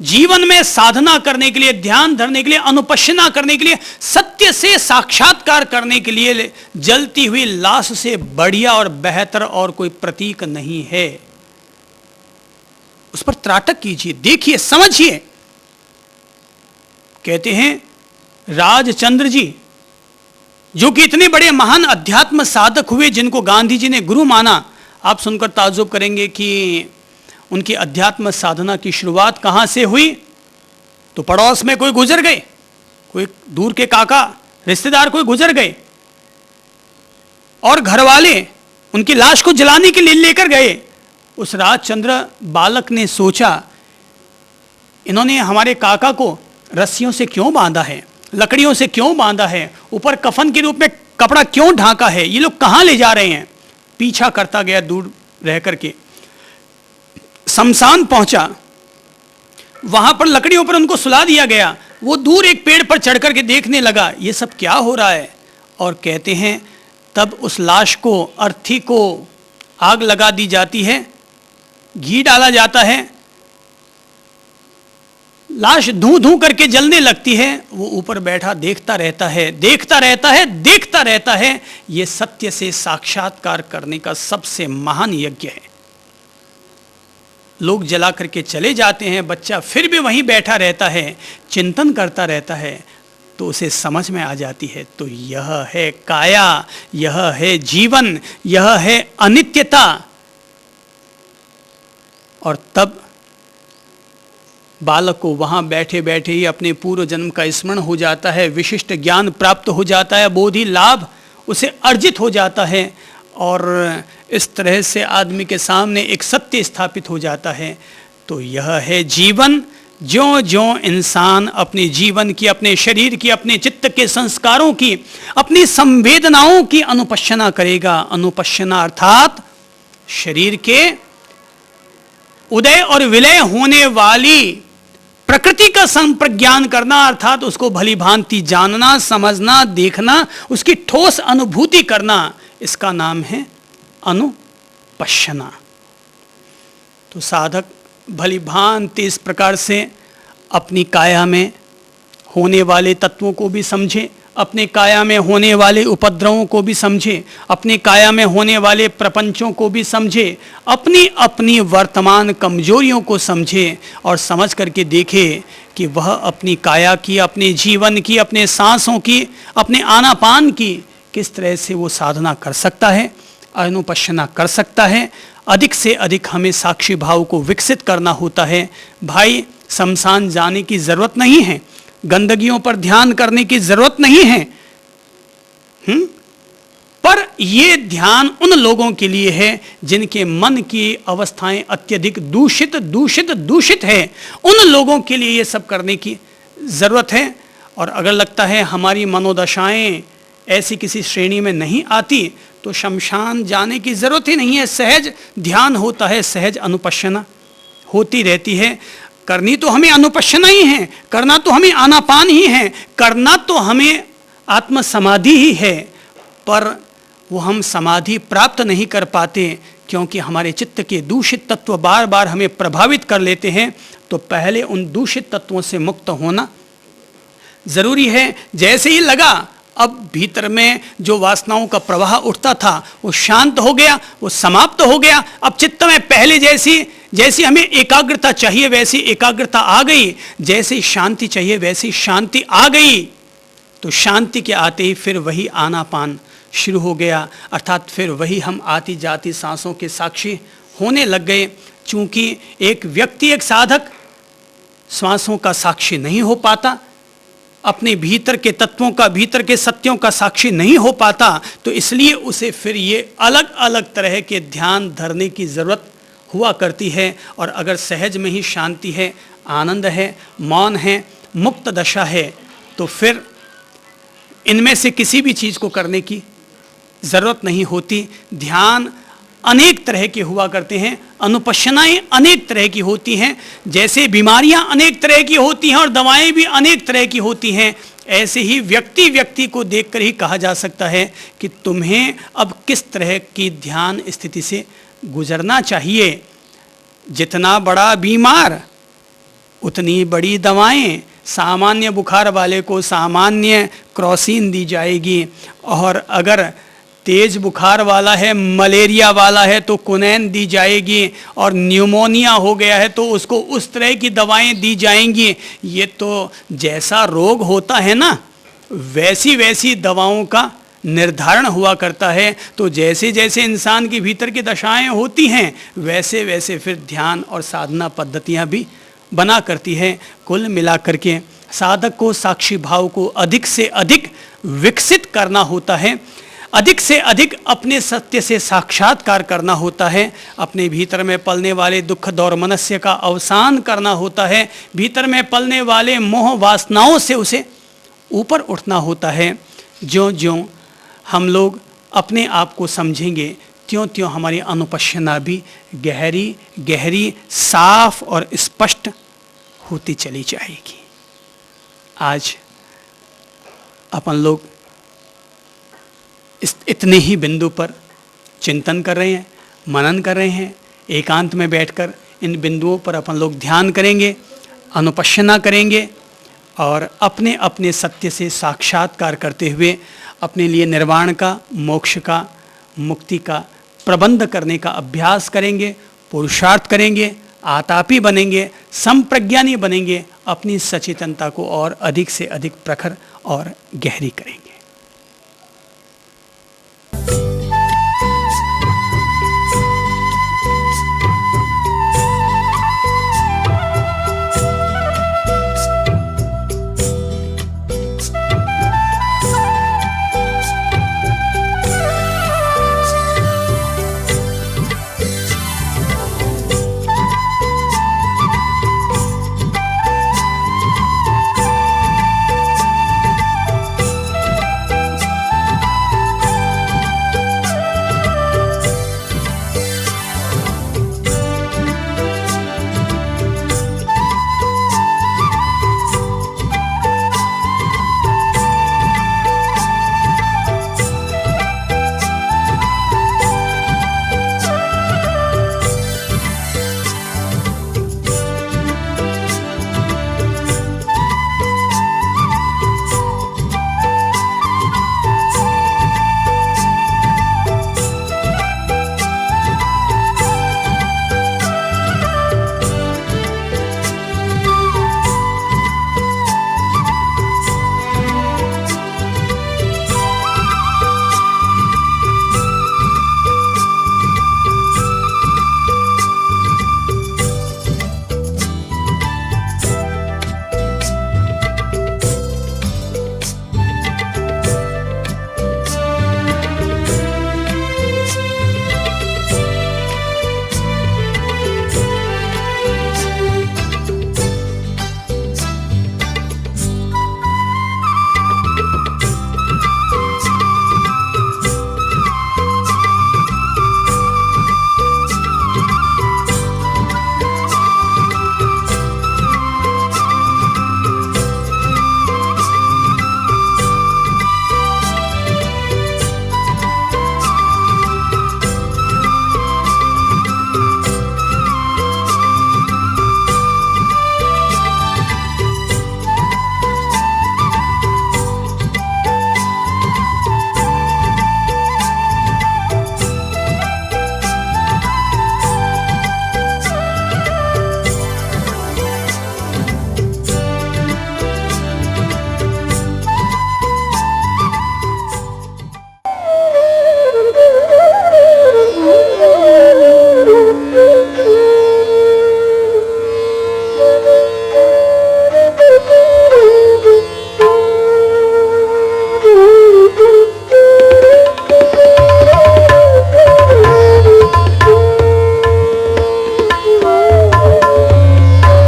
जीवन में साधना करने के लिए, ध्यान धरने के लिए, अनुपश्यना करने के लिए, सत्य से साक्षात्कार करने के लिए जलती हुई लाश से बढ़िया और बेहतर और कोई प्रतीक नहीं है। उस पर त्राटक कीजिए, देखिए, समझिए। कहते हैं राजचंद्र जी, जो कि इतने बड़े महान अध्यात्म साधक हुए, जिनको गांधी जी ने गुरु माना, आप सुनकर ताज्जुब करेंगे कि उनकी अध्यात्म साधना की शुरुआत कहां से हुई। तो पड़ोस में कोई गुजर गए, कोई दूर के काका रिश्तेदार कोई गुजर गए, और घर वाले उनकी लाश को जलाने के लिए लेकर गए। उस राजचंद्र बालक ने सोचा, इन्होंने हमारे काका को रस्सियों से क्यों बांधा है, लकड़ियों से क्यों बांधा है, ऊपर कफन के रूप में कपड़ा क्यों ढांका है, ये लोग कहां ले जा रहे हैं। पीछा करता गया, दूर रह करके शमशान पहुंचा, वहां पर लकड़ियों पर उनको सुला दिया गया। वो दूर एक पेड़ पर चढ़ करके देखने लगा, ये सब क्या हो रहा है। और कहते हैं तब उस लाश को, अर्थी को आग लगा दी जाती है, घी डाला जाता है, लाश धूं धूं करके जलने लगती है। वो ऊपर बैठा देखता रहता है, देखता रहता है, देखता रहता है। ये सत्य से साक्षात्कार करने का सबसे महान यज्ञ है। लोग जला करके चले जाते हैं, बच्चा फिर भी वहीं बैठा रहता है, चिंतन करता रहता है, तो उसे समझ में आ जाती है, तो यह है काया, यह है जीवन, यह है अनित्यता। और तब बालक को वहाँ बैठे बैठे ही अपने पूर्व जन्म का स्मरण हो जाता है, विशिष्ट ज्ञान प्राप्त हो जाता है, बोधि लाभ उसे अर्जित हो जाता है, और इस तरह से आदमी के सामने एक सत्य स्थापित हो जाता है। तो यह है जीवन। ज्यों ज्यों इंसान अपने जीवन की, अपने शरीर की, अपने चित्त के संस्कारों की, अपनी संवेदनाओं की अनुपश्यना करेगा, अनुपश्यना अर्थात शरीर के उदय और विलय होने वाली प्रकृति का संप्रज्ञान करना, अर्थात उसको भली भांति जानना, समझना, देखना, उसकी ठोस अनुभूति करना, इसका नाम है अनुपश्यना। तो साधक भली भांति इस प्रकार से अपनी काया में होने वाले तत्वों को भी समझे, अपने काया में होने वाले उपद्रवों को भी समझे, अपनी काया में होने वाले प्रपंचों को भी समझे, अपनी अपनी वर्तमान कमजोरियों को समझे, और समझ करके देखे कि वह अपनी काया की, अपने जीवन की, अपने सांसों की, अपने आनापान की किस तरह से वो साधना कर सकता है, अनुपश्यना कर सकता है। अधिक से अधिक हमें साक्षी भाव को विकसित करना होता है। भाई, शमशान जाने की ज़रूरत नहीं है, गंदगियों पर ध्यान करने की ज़रूरत नहीं है, पर यह ध्यान उन लोगों के लिए है जिनके मन की अवस्थाएं अत्यधिक दूषित है। उन लोगों के लिए ये सब करने की ज़रूरत है। और अगर लगता है हमारी मनोदशाएं ऐसी किसी श्रेणी में नहीं आती, तो शमशान जाने की ज़रूरत ही नहीं है। सहज ध्यान होता है, सहज अनुपश्यना होती रहती है। करनी तो हमें अनुपश्यना ही है, करना तो हमें आनापान ही है, करना तो हमें आत्म समाधि ही है, पर वो हम समाधि प्राप्त नहीं कर पाते, क्योंकि हमारे चित्त के दूषित तत्व बार बार हमें प्रभावित कर लेते हैं। तो पहले उन दूषित तत्वों से मुक्त होना ज़रूरी है। जैसे ही लगा अब भीतर में जो वासनाओं का प्रवाह उठता था वो शांत हो गया, वो समाप्त हो गया। अब चित्त में पहले जैसी हमें एकाग्रता चाहिए वैसी एकाग्रता आ गई, जैसी शांति चाहिए वैसी शांति आ गई। तो शांति के आते ही फिर वही आनापान शुरू हो गया, अर्थात फिर वही हम आती जाती सांसों के साक्षी होने लग गए। चूंकि एक व्यक्ति, एक साधक श्वासों का साक्षी नहीं हो पाता, अपने भीतर के तत्वों का, भीतर के सत्यों का साक्षी नहीं हो पाता, तो इसलिए उसे फिर ये अलग अलग तरह के ध्यान धरने की ज़रूरत हुआ करती है। और अगर सहज में ही शांति है, आनंद है, मौन है, मुक्त दशा है, तो फिर इनमें से किसी भी चीज़ को करने की ज़रूरत नहीं होती। ध्यान अनेक तरह के हुआ करते हैं, अनुपश्यनाएं अनेक तरह की होती हैं। जैसे बीमारियां अनेक तरह की होती हैं और दवाएं भी अनेक तरह की होती हैं, ऐसे ही व्यक्ति व्यक्ति को देखकर ही कहा जा सकता है कि तुम्हें अब किस तरह की ध्यान स्थिति से गुजरना चाहिए। जितना बड़ा बीमार उतनी बड़ी दवाएं। सामान्य बुखार वाले को सामान्य क्रोसिन दी जाएगी, और अगर तेज बुखार वाला है, मलेरिया वाला है, तो कुनैन दी जाएगी, और न्यूमोनिया हो गया है तो उसको उस तरह की दवाएं दी जाएंगी। ये तो जैसा रोग होता है ना, वैसी वैसी दवाओं का निर्धारण हुआ करता है। तो जैसे जैसे इंसान के भीतर की दशाएं होती हैं, वैसे वैसे फिर ध्यान और साधना पद्धतियां भी बना करती है। कुल मिलाकर के साधक को साक्षी भाव को अधिक से अधिक विकसित करना होता है, अधिक से अधिक अपने सत्य से साक्षात्कार करना होता है, अपने भीतर में पलने वाले दुख दौर्मनस्य का अवसान करना होता है, भीतर में पलने वाले मोह वासनाओं से उसे ऊपर उठना होता है। ज्यों ज्यों हम लोग अपने आप को समझेंगे, त्यों त्यों हमारी अनुपश्यना भी गहरी गहरी, साफ और स्पष्ट होती चली जाएगी। आज अपन लोग इतने ही बिंदु पर चिंतन कर रहे हैं, मनन कर रहे हैं। एकांत में बैठकर इन बिंदुओं पर अपन लोग ध्यान करेंगे, अनुपश्यना करेंगे, और अपने अपने सत्य से साक्षात्कार करते हुए अपने लिए निर्वाण का, मोक्ष का, मुक्ति का प्रबंध करने का अभ्यास करेंगे, पुरुषार्थ करेंगे, आतापी बनेंगे, संप्रज्ञानी बनेंगे, अपनी सचेतनता को और अधिक से अधिक प्रखर और गहरी करेंगे।